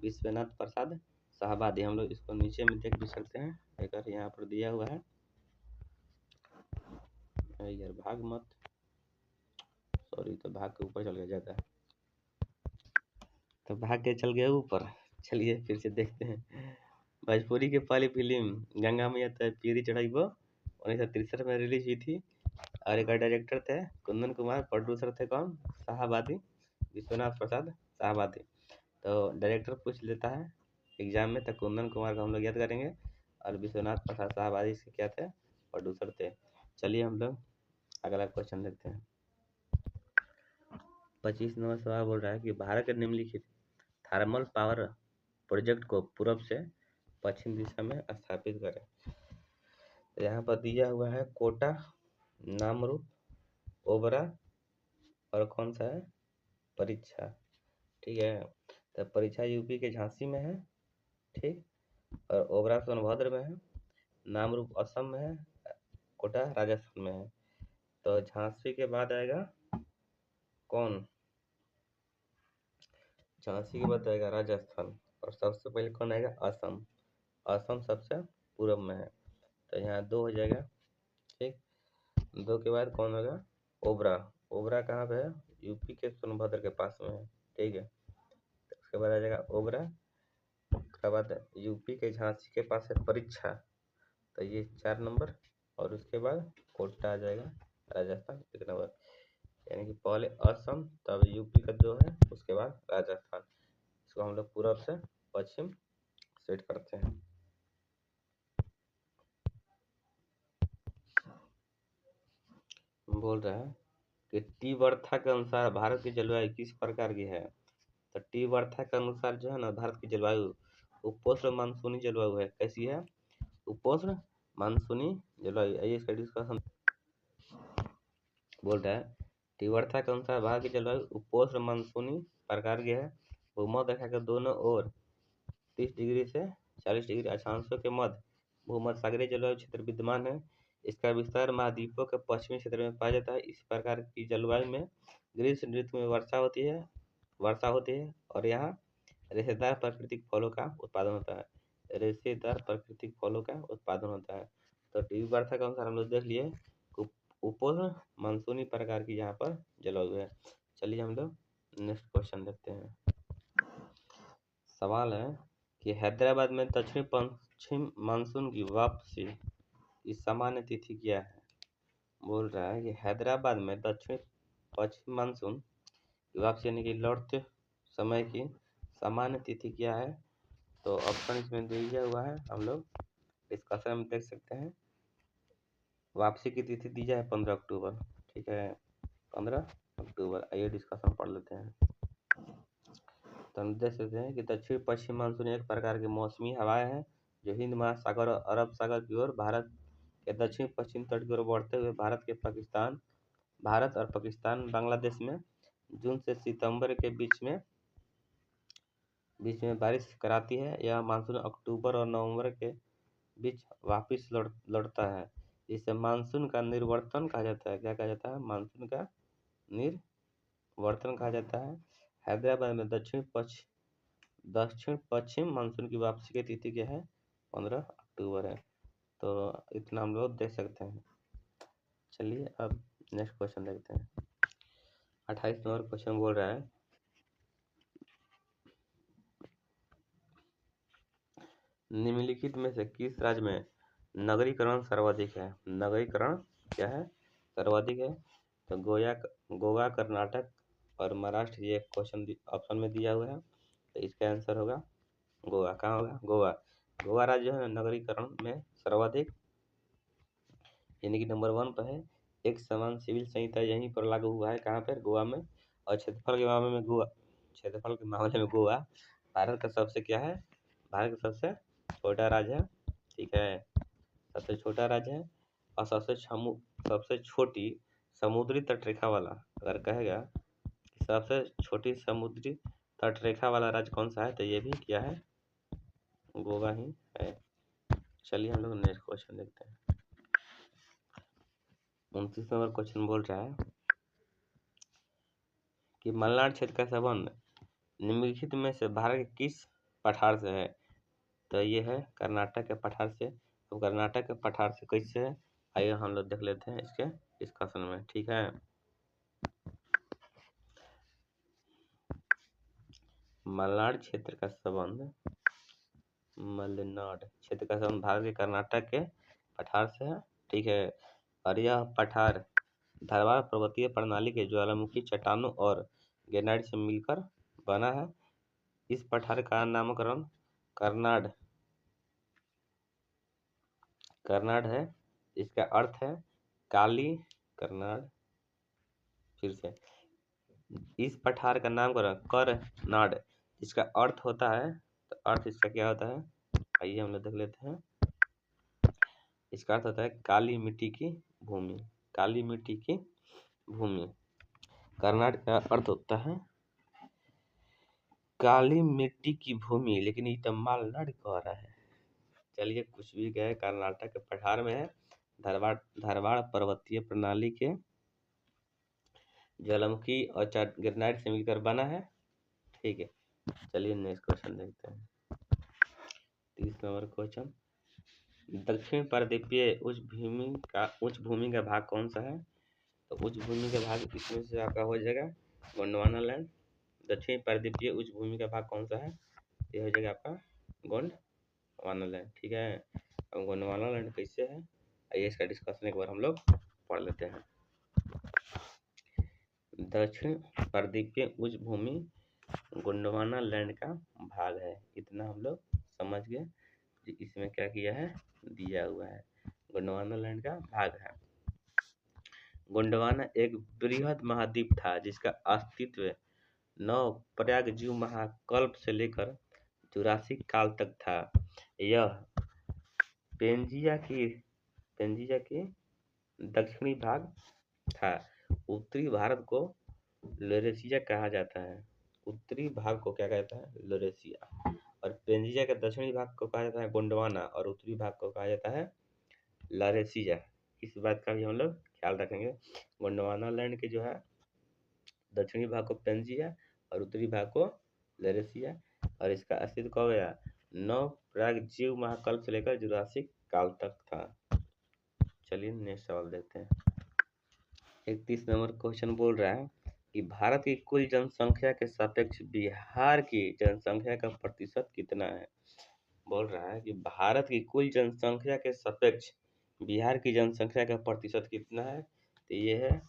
विश्वनाथ प्रसाद शाहबादी। हम लोग इसको नीचे में देख भी सकते हैं, अगर यहाँ पर दिया हुआ है। यार भाग मत, सॉरी, तो भाग के ऊपर चल गया जाता है, तो भाग के चल गया ऊपर। चलिए फिर से देखते हैं। भोजपुरी की पहली फिल्म गंगा मैया तय पीरी चढ़ाई 1963 में रिलीज हुई थी और एक डायरेक्टर थे कुंदन कुमार, प्रोड्यूसर थे कौन? शाहबादी, विश्वनाथ प्रसाद शाहबादी। तो डायरेक्टर पूछ लेता है एग्जाम में, तो कुंदन कुमार को हम लोग याद करेंगे और विश्वनाथ प्रसाद शाहबादी से क्या थे? प्रोड्यूसर थे। चलिए हम लोग अगला क्वेश्चन देखते हैं। 25 नंबर सवाल बोल रहा है कि भारत के निम्नलिखित थर्मल पावर प्रोजेक्ट को पूर्व से पश्चिम दिशा में स्थापित करें। तो यहाँ पर दिया हुआ है कोटा, नामरूप, ओबरा और कौन सा है? परीक्षा। ठीक है, तो परीक्षा यूपी के झांसी में है, ठीक, और ओबरा सोनभद्र में है, नामरूप असम में है, कोटा राजस्थान में है। तो झांसी के बाद आएगा कौन? झांसी के बाद आएगा राजस्थान और सबसे पहले कौन आएगा? असम। असम सबसे पूर्व में है, तो यहाँ 2 हो जाएगा, ठीक। 2 के बाद कौन होगा? ओबरा। ओबरा कहाँ पे है? यूपी के सोनभद्र के पास में है, ठीक है। तो उसके बाद आ जाएगा ओबरा, उसके बाद यूपी के झांसी के पास है परीक्षा, तो ये 4 नंबर, और उसके बाद कोटा आ जाएगा राजस्थान 1 नंबर। यानी कि पहले असम, तब यूपी का 2 है, उसके बाद राजस्थान। इसको हम लोग पूर्व से पश्चिम सेट करते हैं। बोल रहा है कि टी बर्था के अनुसार भारत की जलवायु किस प्रकार की है? तो टी बर्था के अनुसार जो है ना, भारत की जलवायु उपोष्ण मानसूनी जलवायु है। कैसी है? उपोष्ण मानसूनी जलवायु। आइए इसका डिस्कशन। बोल रहा है टी बर्था के अनुसार भारत की जलवायु उपोष्ण मानसूनी प्रकार की है। भूमध्य रेखा के दोनों ओर 30 डिग्री से 40 डिग्री अक्षांशों के मध्य भूमध्य सागरीय जलवायु क्षेत्र विद्यमान है। इसका विस्तार महाद्वीपों के पश्चिमी क्षेत्र में पाया जाता है। इस प्रकार की जलवायु में ग्रीष्म ऋतु में वर्षा होती है और यहाँ रेशेदार प्राकृतिक फलों का उत्पादन होता है। रेशेदार प्राकृतिक फलों का उत्पादन होता है। तो टी बर्था के अनुसार हम लोग देख लिए उपोष्ण मानसूनी प्रकार की यहाँ पर जलवायु है। चलिए हम लोग नेक्स्ट क्वेश्चन देखते हैं। सवाल है कि हैदराबाद में दक्षिण पश्चिम मानसून की वापसी की सामान्य तिथि क्या है? बोल रहा है कि हैदराबाद में दक्षिण पश्चिम मानसून की वापसी यानी कि लौटते समय की सामान्य तिथि क्या है? तो ऑप्शन इसमें दिया हुआ है, हम लोग डिस्कशन में देख सकते हैं। वापसी की तिथि दी जाए 15 अक्टूबर, ठीक है, 15 अक्टूबर। आइए डिस्कशन पढ़ लेते हैं। तो हम देख सकते हैं कि दक्षिण पश्चिम मानसून एक प्रकार की मौसमी हवाएं हैं जो हिंद महासागर और अरब सागर की ओर भारत के दक्षिण पश्चिम तट की ओर बढ़ते हुए भारत और पाकिस्तान बांग्लादेश में जून से सितंबर के बीच में बारिश कराती है। यह मानसून अक्टूबर और नवंबर के बीच वापिस लौटता है। इसे मानसून का निर्वर्तन कहा जाता है। क्या कहा जाता है? मानसून का निर्वर्तन कहा जाता है। हैदराबाद में दक्षिण पश्चिम मानसून की वापसी की तिथि क्या है? 15 अक्टूबर है। तो इतना हम लोग देख सकते हैं। चलिए अब नेक्स्ट क्वेश्चन देखते हैं। 28 नंबर क्वेश्चन बोल रहा है निम्नलिखित में से किस राज्य में नगरीकरण सर्वाधिक है? नगरीकरण क्या है? सर्वाधिक है। तो गोवा, कर्नाटक और महाराष्ट्र, ये क्वेश्चन ऑप्शन में दिया हुआ है, तो इसका आंसर होगा गोवा। कहाँ होगा? गोवा राज्य है नगरीकरण में सर्वाधिक, यानी कि नंबर 1 पर है। एक समान सिविल संहिता यहीं पर लागू हुआ है। कहाँ पर? गोवा में। और क्षेत्रफल के मामले में गोवा भारत का सबसे क्या है? भारत का सबसे छोटा राज्य है, ठीक है, सबसे छोटा राज्य है। और सबसे छोटी समुद्री तटरेखा वाला, अगर कहेगा कि सबसे छोटी समुद्री तटरेखा वाला राज्य कौन सा है, तो ये भी क्या है? गोवा ही है। चलिए हम लोग नेक्स्ट क्वेश्चन देखते हैं। 29 नंबर क्वेश्चन बोल रहा है कि मलनाड क्षेत्र का संबंध निम्नलिखित में से भारत के किस पठार से है। तो ये है कर्नाटक के पठार से। तो कर्नाटक के पठार से कैसे है, आइए हम लोग देख लेते हैं इसके डिस्कशन में। ठीक है, मलनाड क्षेत्र का संबंध मलनाड क्षेत्र का संबंध भारत के कर्नाटक के पठार से है। ठीक है, और यह पठार धारवाड़ पर्वतीय प्रणाली के ज्वालामुखी चट्टानों और ग्रेनाइट से मिलकर बना है। इस पठार का नामकरण कर्नाड है। इसका अर्थ है काली कर्नाड। फिर से, इस पठार का नामकरण करनाड इसका अर्थ होता है, तो अर्थ इसका क्या होता है, आइए हम लोग देख लेते हैं। इसका अर्थ होता है काली मिट्टी की भूमि। काली मिट्टी की भूमि कर्नाड का अर्थ होता है काली मिट्टी की भूमि, लेकिन ये तो मलनाड कह रहा है। चलिए, कुछ भी गए, कर्नाटक के पठार में है, धारवाड़ पर्वतीय प्रणाली के ज्वालामुखी और ग्रेनाइट से मिलकर बना है। ठीक है, चलिए नेक्स्ट क्वेश्चन देखते हैं। 30 नंबर क्वेश्चन, दक्षिण प्रायद्वीपीय उच्च भूमि का भाग कौन सा है। तो उच्च भूमि का भाग इसमें से आपका हो जाएगा गोंडवाना लैंड। दक्षिण प्रायद्वीपीय उच्च भूमि का भाग कौन सा है, ये हो जाएगा आपका गोंडवाना लैंड। ठीक है, अब गोंडवाना लैंड कैसे है, आइए इसका डिस्कशन एक बार हम लोग पढ़ लेते हैं। दक्षिण प्रायद्वीपीय उच्च भूमि गोंडवाना लैंड का भाग है, इतना हम लोग समझ गए। इसमें क्या किया है, दिया हुआ है गोंडवाना लैंड का भाग है। गोंडवाना एक बृहद महाद्वीप था जिसका अस्तित्व नव प्रागजीव महाकल्प से लेकर जुरासिक काल तक था। यह पेंजिया की दक्षिणी भाग था। उत्तरी भारत को लोरेशिया कहा जाता है। उत्तरी भाग को क्या कहता है, लोरेशिया। और पेंजिया के दक्षिणी भाग को कहा जाता है गोंडवाना, और उत्तरी भाग को कहा जाता है लोरेशिया। इस बात का भी हम लोग ख्याल रखेंगे। गोंडवाना लैंड के जो है दक्षिणी भाग को पेंजिया और उत्तरी भाग को लोरेशिया, और इसका अस्तित्व कब गया, नव प्रागजीव महाकल्प से लेकर जुरासिक काल तक था। चलिए नेक्स्ट सवाल देखते हैं। 31 नंबर क्वेश्चन बोल रहा है कि भारत की कुल जनसंख्या के सापेक्ष बिहार की जनसंख्या का प्रतिशत कितना है। बोल रहा है कि भारत की कुल जनसंख्या के सापेक्ष बिहार की जनसंख्या का प्रतिशत कितना है। तो ये है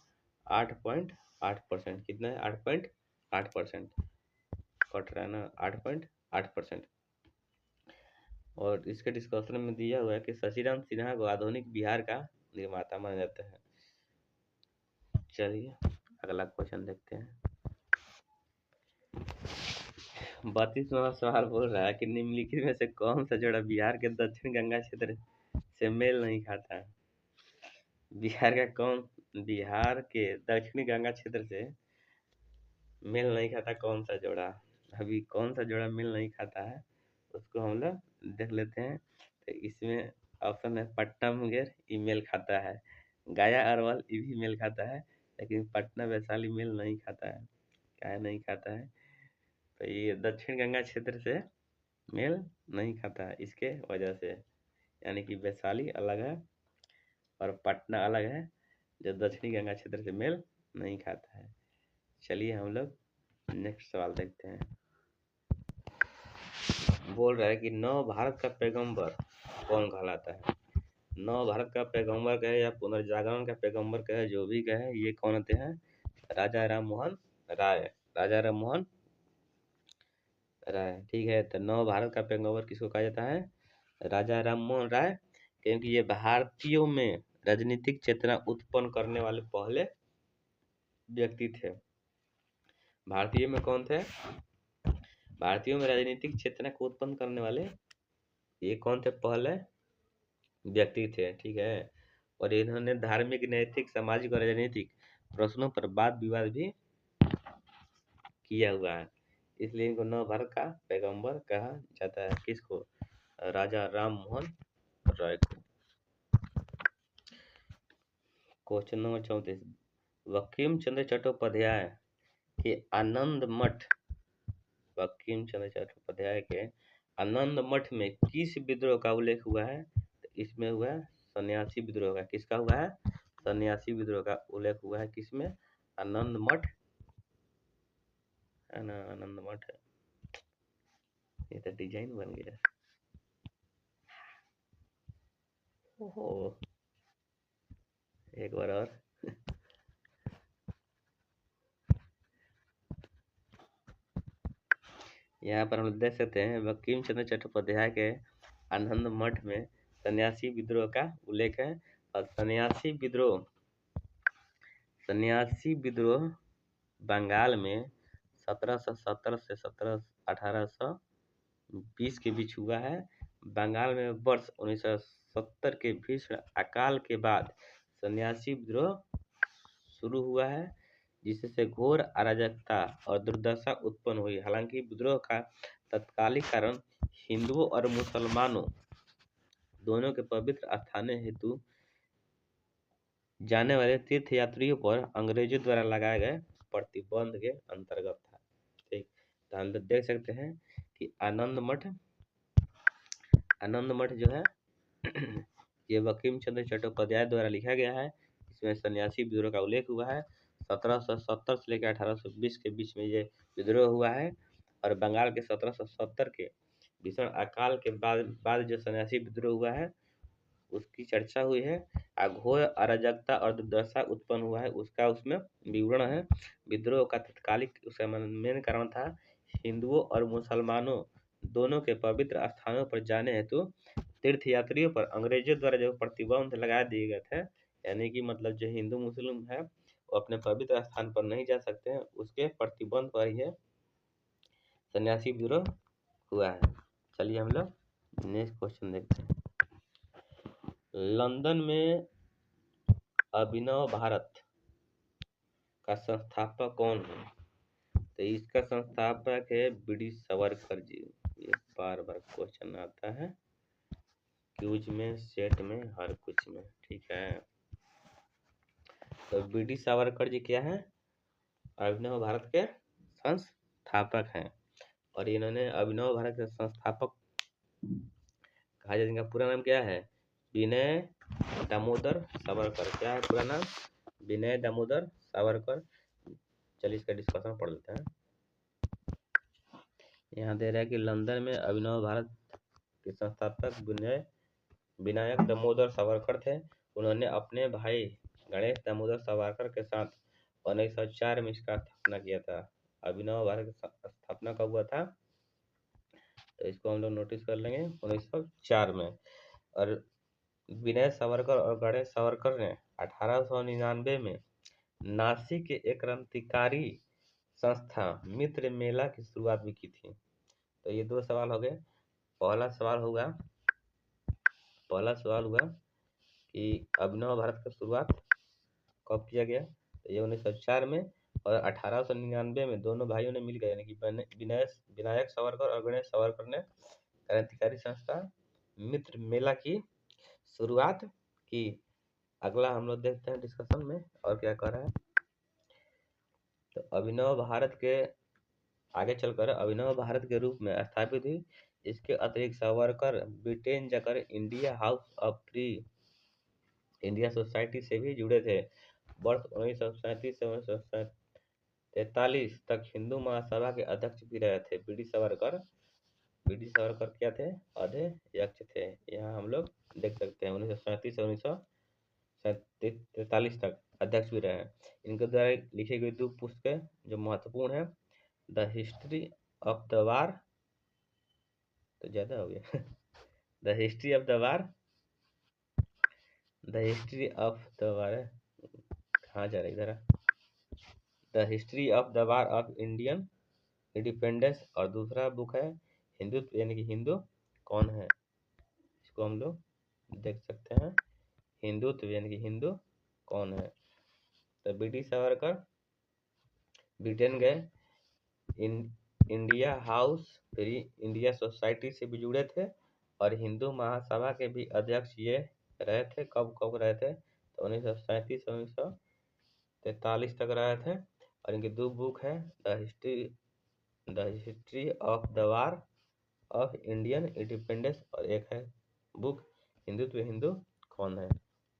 8.8%। कितना है, 8.8%। कट रहा है ना, 8.8%। और इसके डिस्कशन में दिया हुआ है कि शशिराम सिन्हा को आधुनिक बिहार का निर्माता माना जाता है। चलिए अगला क्वेश्चन देखते हैं। 32 नंबर सवाल बोल रहा है कि निम्नलिखित में से कौन सा जोड़ा बिहार के दक्षिण गंगा क्षेत्र से मेल नहीं खाता है। बिहार के दक्षिणी गंगा क्षेत्र से मेल नहीं खाता कौन सा जोड़ा। अभी कौन सा जोड़ा मेल नहीं खाता है उसको हम लोग देख लेते हैं। तो इसमें ऑप्शन है पटना मुंगेर, ई मेल खाता है। गया अरवल, ये भी मेल खाता है, लेकिन पटना वैशाली मेल नहीं खाता है। क्या नहीं खाता है, तो ये दक्षिण गंगा क्षेत्र से मेल नहीं खाता है, इसके वजह से। यानी कि वैशाली अलग है और पटना अलग है, जो दक्षिणी गंगा क्षेत्र से मेल नहीं खाता है। चलिए हम लोग नेक्स्ट सवाल देखते हैं। बोल रहा है कि नव भारत का पैगंबर कौन कहलाता है। नव भारत का पैगंबर कहे या पुनर्जागरण का पैगंबर कहे, जो भी कहे, ये कौन होते हैं, राजा राम मोहन राय। राजा राम मोहन राय। ठीक है, तो नव भारत का पैगंबर किसको कहा जाता है, राजा राम मोहन राय, क्योंकि ये भारतीयों में राजनीतिक चेतना उत्पन्न करने वाले पहले व्यक्ति थे। भारतीय में कौन थे, भारतीयों में राजनीतिक चेतना को उत्पन्न करने वाले ये कौन थे, पहले व्यक्ति थे। ठीक है, और इन्होंने धार्मिक, नैतिक, सामाजिक और राजनीतिक प्रश्नों पर वाद विवाद भी किया हुआ है, इसलिए इनको नव भारत का पैगंबर कहा जाता है। किसको, राजा राम मोहन राय को। क्वेश्चन नंबर 34, बंकिम चंद्र चट्टोपाध्याय के आनंद मठ बंकिम चंद्र चट्टोपाध्याय के आनंद मठ में किस विद्रोह का उल्लेख हुआ है? तो इसमें हुआ है सन्यासी विद्रोह का। किसका हुआ है? सन्यासी विद्रोह का उल्लेख हुआ है। किसमें? आनंद मठ है ना, आनंद मठ है। ये तो डिजाइन बन गया। ओहो, एक बार और। यहाँ पर हम देख सकते हैं बंकिम चंद्र चट्टोपाध्याय के आनंद मठ में सन्यासी विद्रोह का उल्लेख है। और सन्यासी विद्रोह बंगाल में 1770 से 1820 के बीच हुआ है। बंगाल में वर्ष 1970 के भीषण अकाल के बाद सन्यासी विद्रोह शुरू हुआ है, जिससे घोर अराजकता और दुर्दशा उत्पन्न हुई। हालांकि विद्रोह का तत्कालिक कारण हिंदुओं और मुसलमानों दोनों के पवित्र स्थानों हेतु जाने वाले तीर्थयात्रियों पर अंग्रेजों द्वारा लगाए गए प्रतिबंध के अंतर्गत था। ठीक, तो हम लोग देख सकते हैं कि आनंद मठ जो है ये बंकिम चंद्र चट्टोपाध्याय द्वारा लिखा गया है। इसमें सन्यासी विद्रोह का उल्लेख हुआ है। 1770 से लेकर 1820 के बीच में ये विद्रोह हुआ है। और बंगाल के 1770 के भीषण अकाल के बाद जो सन्यासी विद्रोह हुआ है उसकी चर्चा हुई है। घोर अराजकता और दुर्दशा उत्पन्न हुआ है उसका उसमें विवरण है। विद्रोह का तत्कालिक उसका मेन कारण था हिंदुओं और मुसलमानों दोनों के पवित्र स्थानों पर जाने हेतु तीर्थयात्रियों पर अंग्रेजों द्वारा जो प्रतिबंध लगा दिए गए थे, यानी कि मतलब जो हिंदू मुस्लिम है वो अपने पवित्र स्थान पर नहीं जा सकते हैं, उसके प्रतिबंध पर ही सन्यासी विद्रोह हुआ है। चलिए हम लोग नेक्स्ट क्वेश्चन देखते हैं। लंदन में अभिनव भारत का संस्थापक कौन है? तो इसका संस्थापक है बी.डी. सावरकर जी। ये बार बार क्वेश्चन आता है क्यूज में, सेट में, हर कुछ में। ठीक है, तो बी.डी. सावरकर जी क्या है? अभिनव भारत के संस्थापक हैं। और इन्होंने अभिनव भारत के संस्थापक कहा जाए, इनका पूरा नाम क्या है? विनय दामोदर सावरकर। क्या है पूरा नाम? विनय दामोदर सावरकर। चलिए इसका डिस्कशन पढ़ लेते हैं। यहाँ दे रहा है कि लंदन में अभिनव भारत के संस्थापक विनायक दामोदर सावरकर थे। उन्होंने अपने भाई गणेश दामोदर सावरकर के साथ 1904 में इसका स्थापना किया था। अभिनव भारत की स्थापना कब हुआ था? तो इसको हम लोग नोटिस कर लेंगे 1904 में। और विनय सावरकर और गणेश सावरकर ने 1899 में नासिक के एक क्रांतिकारी संस्था मित्र मेला की शुरुआत भी की थी। तो ये दो सवाल हो गए। पहला सवाल हुआ कि अभिनव भारत की शुरुआत कब किया गया? तो ये 1904 में। और 1899 में दोनों भाइयों ने मिल गए, यानी कि विनायक सावरकर और गणेश सावरकर ने क्रांतिकारी संस्था मित्र मेला की शुरुआत की। अगला हम लोग देखते हैं डिस्कशन में और क्या कर रहा है। तो अभिनव भारत के आगे चलकर अभिनव भारत के रूप में स्थापित हुई। इसके अतिरिक्त सावरकर ब्रिटेन जाकर India house of free India society से भी जुड़े थे। वर्ष 1937 से 1943 तक हिंदू महासभा के अध्यक्ष भी रहे थे। बी.डी. सावरकर क्या थे? अध्यक्ष थे। यहाँ हम लोग देख सकते हैं 1937 से 1943 तक अध्यक्ष भी रहे हैं। इनके द्वारा लिखी गई दो पुस्तकें जो महत्वपूर्ण है, the history of the war, तो ज्यादा हो गया the history of the war कहाँ जा रहा है इधर, the history of the war of Indian independence. और दूसरा बुक है हिंदुत्व, यानी कि हिंदू कौन है। इसको हम लोग देख सकते हैं, हिंदुत्व यानी कि हिंदू कौन है। तो बी.डी. सावरकर ब्रिटेन गए, India house free India society से भी जुड़े थे और हिंदू महासभा के भी अध्यक्ष ये रहे थे। कब रहे थे? तो तो 1937 1943 तक रहे थे। और इनकी 2 बुक है, the history of the war of Indian independence, और एक है बुक हिंदुत्व हिंदू कौन है।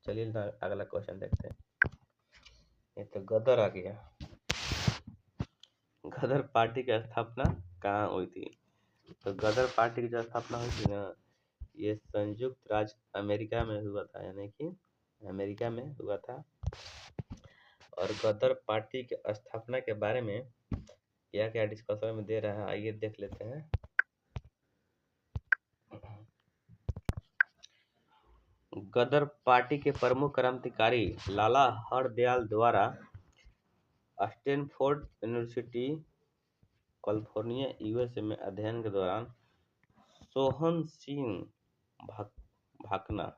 चलिए अगला क्वेश्चन देखते हैं। ये तो गदर आ गया। गदर पार्टी की स्थापना कहाँ हुई थी? तो गदर पार्टी की जो स्थापना हुई थी ना, ये संयुक्त राज्य अमेरिका में हुआ था, यानी कि अमेरिका में हुआ था। और गदर पार्टी की स्थापना के बारे में क्या क्या डिस्कशन में दे रहा है, आइए देख लेते हैं। गदर पार्टी के प्रमुख क्रांतिकारी लाला हरदयाल द्वारा स्टैनफोर्ड यूनिवर्सिटी कैलिफोर्निया यूएसए में अध्ययन के दौरान सोहन सिंह भाकना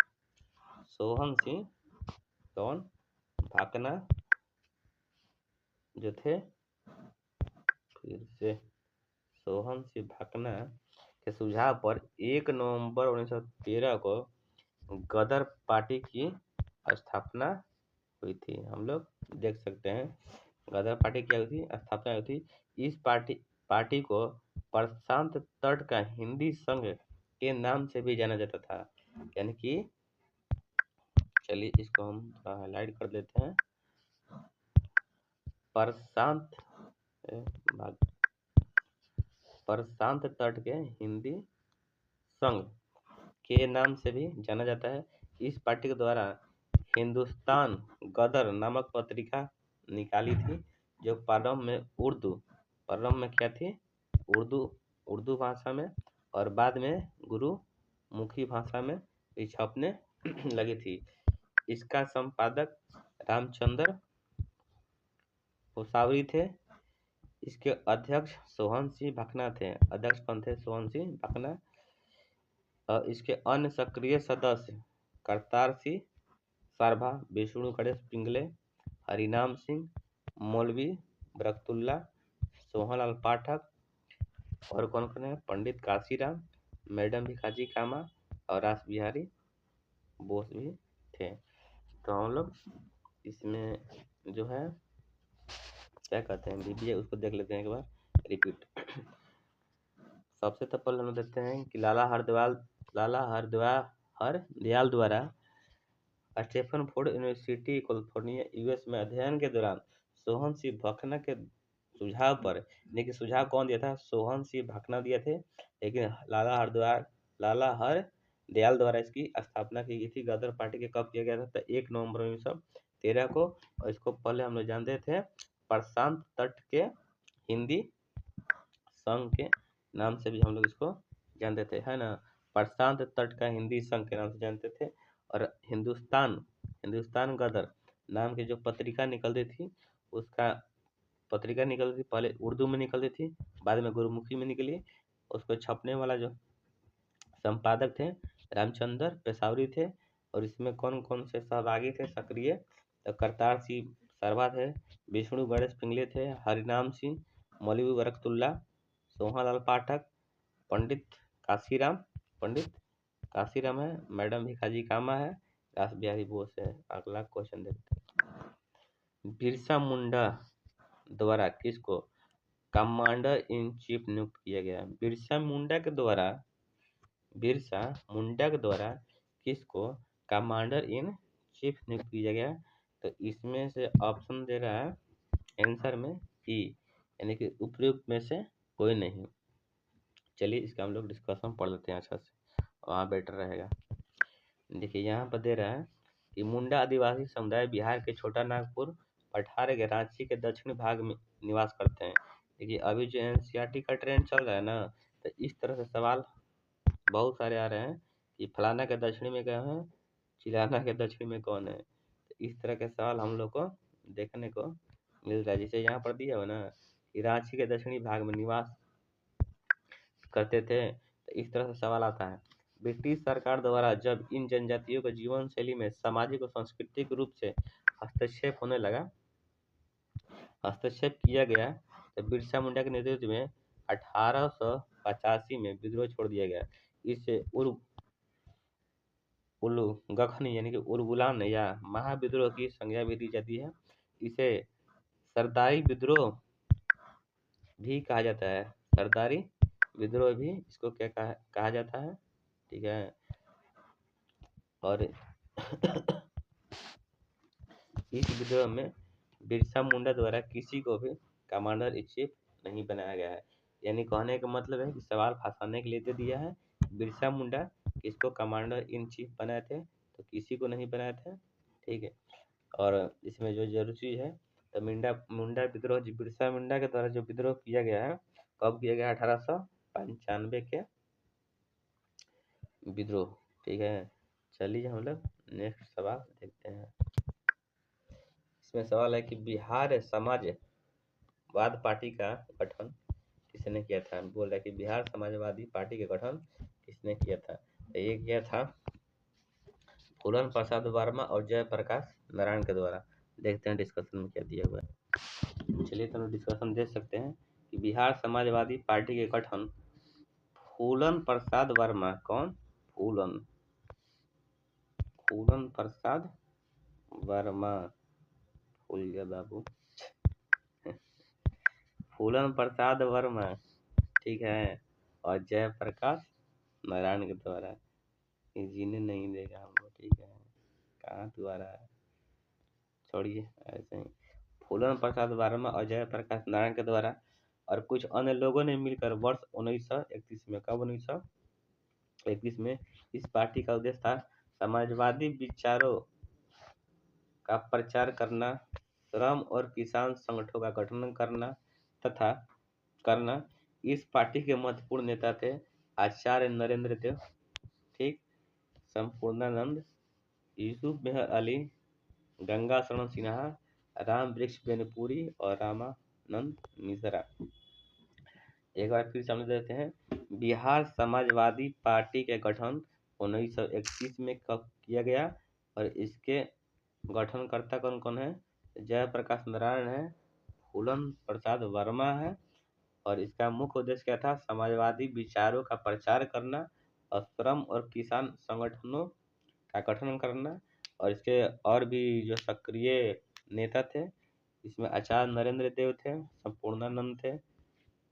जो थे, फिर से सोहन सिंह भाकना के सुझाव पर 1 नवंबर 1913 को गदर पार्टी की स्थापना हुई थी। हम लोग देख सकते हैं गदर पार्टी क्या हुई थी, स्थापना हुई थी। इस पार्टी को प्रशांत तट का हिंदी संघ के नाम से भी जाना जाता था, यानी कि चलिए इसको हम हाईलाइट कर देते हैं। प्रशांत तट के हिंदी संघ के नाम से भी जाना जाता है। इस पार्टी के द्वारा हिंदुस्तान गदर नामक पत्रिका निकाली थी, जो प्रारंभ में क्या थी, उर्दू भाषा में, और बाद में गुरुमुखी भाषा में छपने लगी थी। इसका संपादक रामचंद्र पेशावरी थे। इसके अध्यक्ष सोहन सिंह भाकना थे। अध्यक्ष कौन थे? सोहन सिंह भाकना। और इसके अन्य सक्रिय सदस्य करतार सिंह सारभा, विष्णु गणेश पिंगले, हरिनाम सिंह, मौलवी बरकतुल्ला, सोहनलाल पाठक, और कौन कौन है? पंडित काशीराम, मैडम भिखाजी कामा और रास बिहारी बोस भी थे। तो हम लोग इसमें जो है क्या कहते हैं बीबीए, उसको देख लेते हैं एक बार रिपीट। सबसे तो पहले हम देखते हैं कि लाला हरदयाल द्वारा स्टैनफोर्ड यूनिवर्सिटी कैलिफोर्निया यूएस में अध्ययन के दौरान सोहन सिंह भाकना के सुझाव पर, देखिए सुझाव कौन दिया था? सोहन सिंह भाकना दिए थे, लेकिन लाला हरदयाल द्वारा इसकी स्थापना की गई थी। गदर पार्टी के कब किया गया था? तो 1 नवंबर 1913 को। और इसको पहले हम लोग जानते थे प्रशांत तट के हिंदी संघ के नाम से भी हम लोग इसको जानते थे, है ना। प्रशांत तट का हिंदी संघ के नाम से जानते थे। और हिंदुस्तान गदर नाम की जो पत्रिका निकलती थी, पहले उर्दू में निकलती थी, बाद में गुरुमुखी में निकली। उसको छपने वाला जो संपादक थे रामचंद्र पेशावरी थे। और इसमें कौन कौन से सहभागी थे सक्रिय? तो करतार सिंह सारभा थे, विष्णु गणेश पिंगले थे, हरिनाम सिंह, मौलवी बरकतुल्ला, सोहनलाल पाठक, पंडित काशीराम है, मैडम भिखाजी कामा है, रास बिहारी बोस है। अगला क्वेश्चन देखते हैं। बिरसा मुंडा द्वारा किसको कमांडर इन चीफ नियुक्त किया गया? बिरसा मुंडा के द्वारा किसको कमांडर इन चीफ नियुक्त किया गया? तो इसमें से ऑप्शन दे रहा है आंसर में ई, यानी कि उपयुक्त में से कोई नहीं। चलिए इसका हम लोग डिस्कशन पढ़ लेते हैं अच्छा से, वहाँ बेटर रहेगा। देखिए यहाँ पर दे रहा है कि मुंडा आदिवासी समुदाय बिहार के छोटा नागपुर, पठार के रांची के दक्षिणी भाग में निवास करते हैं। देखिए अभी जो एनसीईआरटी का ट्रेंड चल रहा है ना, तो इस तरह से सवाल बहुत सारे आ रहे हैं कि फलाना के दक्षिणी में क्या है, चिलाना के दक्षिणी में कौन है। तो इस तरह के सवाल हम लोग को देखने को मिल रहा है। जैसे यहाँ पर दिया हो ना कि रांची के दक्षिणी भाग में निवास करते थे, तो इस तरह से सवाल आता है। ब्रिटिश सरकार द्वारा जब इन जनजातियों के जीवन शैली में सामाजिक और सांस्कृतिक रूप से हस्तक्षेप किया गया, तो बिरसा मुंडा के नेतृत्व में 1885 में विद्रोह छोड़ दिया गया। इससे उलगखन यानी कि उलगुलान या महाविद्रोह की संज्ञा भी दी जाती है। इसे सरदारी विद्रोह भी कहा जाता है। सरदारी विद्रोह भी इसको क्या कहा जाता है, ठीक है। और इस विद्रोह में बिरसा मुंडा द्वारा किसी को भी कमांडर इन चीफ नहीं बनाया गया है। यानी कहने का मतलब है कि सवाल फंसाने के लिए दे दिया है। बिरसा मुंडा किसको कमांडर इन चीफ बनाए थे, तो किसी को नहीं बनाए थे, ठीक है। और इसमें जो जरूरी चीज है, तो मुंडा विद्रोह, बिरसा मुंडा के द्वारा जो विद्रोह किया गया है, कब किया गया, 1895 के विद्रोह, ठीक है। चलिए हम लोग नेक्स्ट सवाल देखते हैं। इसमें सवाल है कि बिहार समाजवाद पार्टी का गठन किसने किया था। बोल रहा है कि बिहार समाजवादी पार्टी का गठन किसने किया था। तो ये किया था फूलन प्रसाद वर्मा और जयप्रकाश नारायण के द्वारा। देखते हैं डिस्कशन में क्या दिया हुआ है। चलिए तो डिस्कशन देख सकते हैं कि बिहार समाजवादी पार्टी के गठन फूलन प्रसाद वर्मा, कौन, फूलन प्रसाद वर्मा, भूल गया बाबू, फूलन प्रसाद वर्मा, ठीक है, और जयप्रकाश नारायण के द्वारा। जीने नहीं देगा हमको, ठीक है, कहाँ द्वारा है, छोड़िए ऐसे ही। फूलन प्रसाद वर्मा और जयप्रकाश नारायण के द्वारा और कुछ अन्य लोगों ने मिलकर वर्ष 1931 में, कब 1931 में, इस पार्टी का उद्देश्य था समाजवादी विचारों का प्रचार करना, श्रम और किसान संगठनों का गठन करना। इस पार्टी के महत्वपूर्ण नेता थे आचार्य नरेंद्र देव, ठीक, संपूर्णानंद, यूसुफ मेहर अली, गंगा शरण सिन्हा, राम वृक्ष बेनपुरी और रामानंद मिश्रा। एक बार फिर समझ लेते हैं। बिहार समाजवादी पार्टी के गठन 1931 में कब किया गया और इसके गठनकर्ता कौन कौन है, जयप्रकाश नारायण है, फूलन प्रसाद वर्मा है, और इसका मुख्य उद्देश्य क्या था, समाजवादी विचारों का प्रचार करना और श्रम और किसान संगठनों का गठन करना। और इसके और भी जो सक्रिय नेता थे, इसमें आचार्य नरेंद्र देव थे, संपूर्णानंद थे,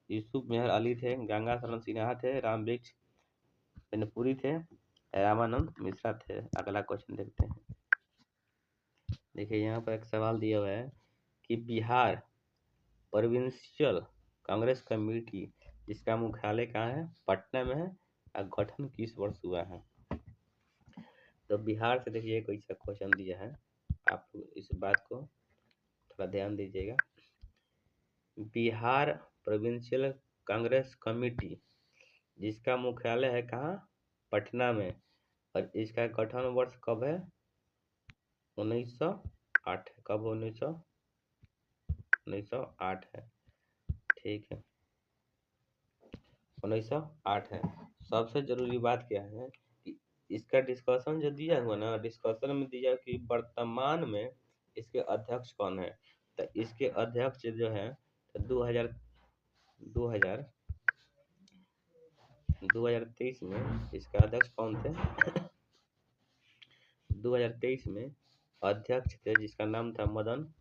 यूसुफ मेहर अली थे, गंगा शरण सिन्हा थे, राम वृक्ष बेनपुरी थे, रामानंद मिश्रा थे। अगला क्वेश्चन देखते हैं। देखिए यहाँ पर एक सवाल दिया हुआ है कि बिहार प्रोविंशियल कांग्रेस कमेटी, जिसका मुख्यालय कहाँ है, पटना में है, और गठन किस वर्ष हुआ है। तो बिहार से देखिए कोई सा क्वेश्चन दिया है, आप इस बात को थोड़ा ध्यान दीजिएगा। बिहार प्रोविंशियल कांग्रेस कमेटी, जिसका मुख्यालय है कहाँ, पटना में, और इसका गठन वर्ष कब है, 1908, कब, 1908 है, ठीक है, 1908 है। सबसे जरूरी बात क्या है कि इसका डिस्कशन जो दिया हुआ ना, डिस्कशन में दिया कि वर्तमान में इसके अध्यक्ष कौन है। तो इसके अध्यक्ष जो है, तो 2023 में इसका अध्यक्ष कौन थे, 2023 में अध्यक्ष थे जिसका नाम था मदन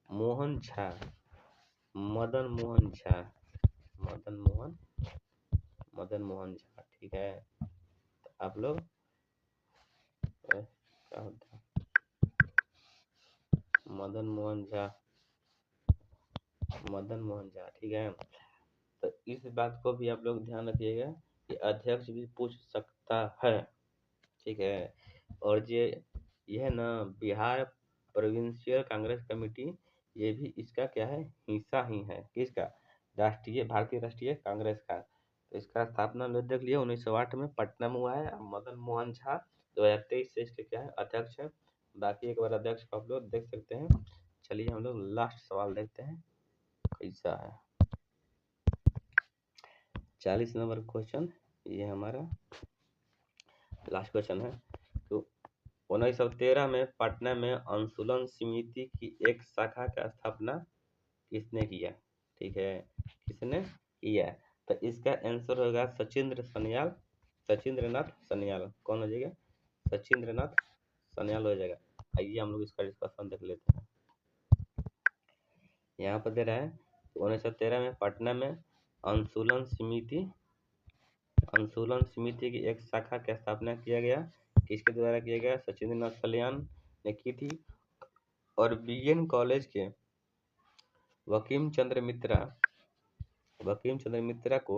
मोहन झा, ठीक है। तो आप लोग क्या होता है, मदन मोहन झा, ठीक है। तो इस बात को भी आप लोग ध्यान रखिएगा कि अध्यक्ष भी पूछ सकता है, ठीक है। और यह ना बिहार प्रोविंशियल कांग्रेस कमेटी, ये भी इसका क्या है, हिस्सा ही है, किसका, भारतीय राष्ट्रीय कांग्रेस का। तो इसका स्थापना लोग देख लिया 1908 में पटना में हुआ है। मदन मोहन झा 2023 से इसके क्या है, अध्यक्ष है। बाकी एक बार अध्यक्ष को आप लोग देख सकते हैं। चलिए हम लोग लास्ट सवाल देखते हैं कैसा है। 40 नंबर क्वेश्चन, ये हमारा लास्ट क्वेश्चन है। तो 1913 में पटना में अनुशीलन समिति की एक शाखा का स्थापना किसने किया, ठीक है, किसने किया। तो इसका आंसर होगा सचिंद्रनाथ सन्याल। कौन हो जाएगा? सचिंद्रनाथ सन्याल हो जाएगा। आइए हम लोग इसका डिस्कशन देख लेते हैं। यहाँ पर दे रहा है 1913 में पटना में अंशुलन समिति की एक शाखा की स्थापना किया गया। किसके द्वारा किया गया? सचिंद्रनाथ सल्यान ने की थी। और बीएन कॉलेज के वकीम चंद्र मित्रा को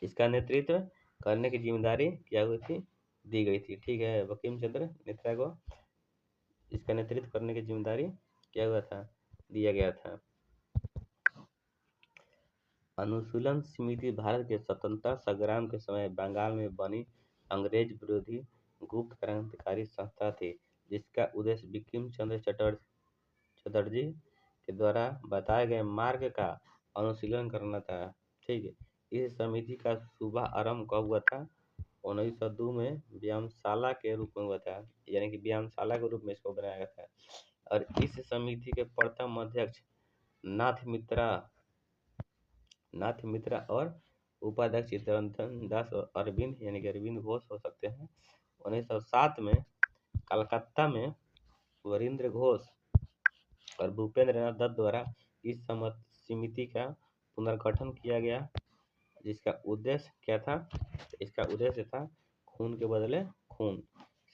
इसका नेतृत्व करने की जिम्मेदारी क्या हुई थी? दी गई थी। ठीक है, वकीम चंद्र मित्रा को इसका नेतृत्व करने की जिम्मेदारी क्या हुआ था? दिया गया था। अनुशीलन समिति भारत के स्वतंत्रता संग्राम के समय बंगाल में बनी अंग्रेज विरोधी गुप्त क्रांतिकारी संस्था थी, जिसका उद्देश्य बंकिम चंद्र चटर्जी के द्वारा बताए गए मार्ग का अनुशीलन करना था। ठीक है, इस समिति का शुभारंभ कब हुआ था? 1902 में व्यायामशाला के रूप में हुआ था, यानी कि व्यायामशाला के रूप में इसको बनाया गया था। और इस समिति के प्रथम अध्यक्ष नाथ मित्रा और उपाध्यक्ष चित्तरंजन दास और अरविंद यानी कि अरविंद घोष हो सकते हैं। 1907 में कलकत्ता में वरिंद्र घोष और भूपेंद्र नाथ दत्त द्वारा इस समिति का पुनर्गठन किया गया, जिसका उद्देश्य क्या था? इसका उद्देश्य था खून के बदले खून।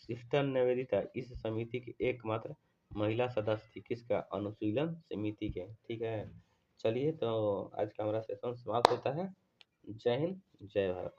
सिस्टर निवेदिता इस समिति की एकमात्र महिला सदस्य थी। किसका? अनुशीलन समिति के। ठीक है, चलिए तो आज का हमारा सेशन समाप्त होता है। जय हिंद, जय भारत।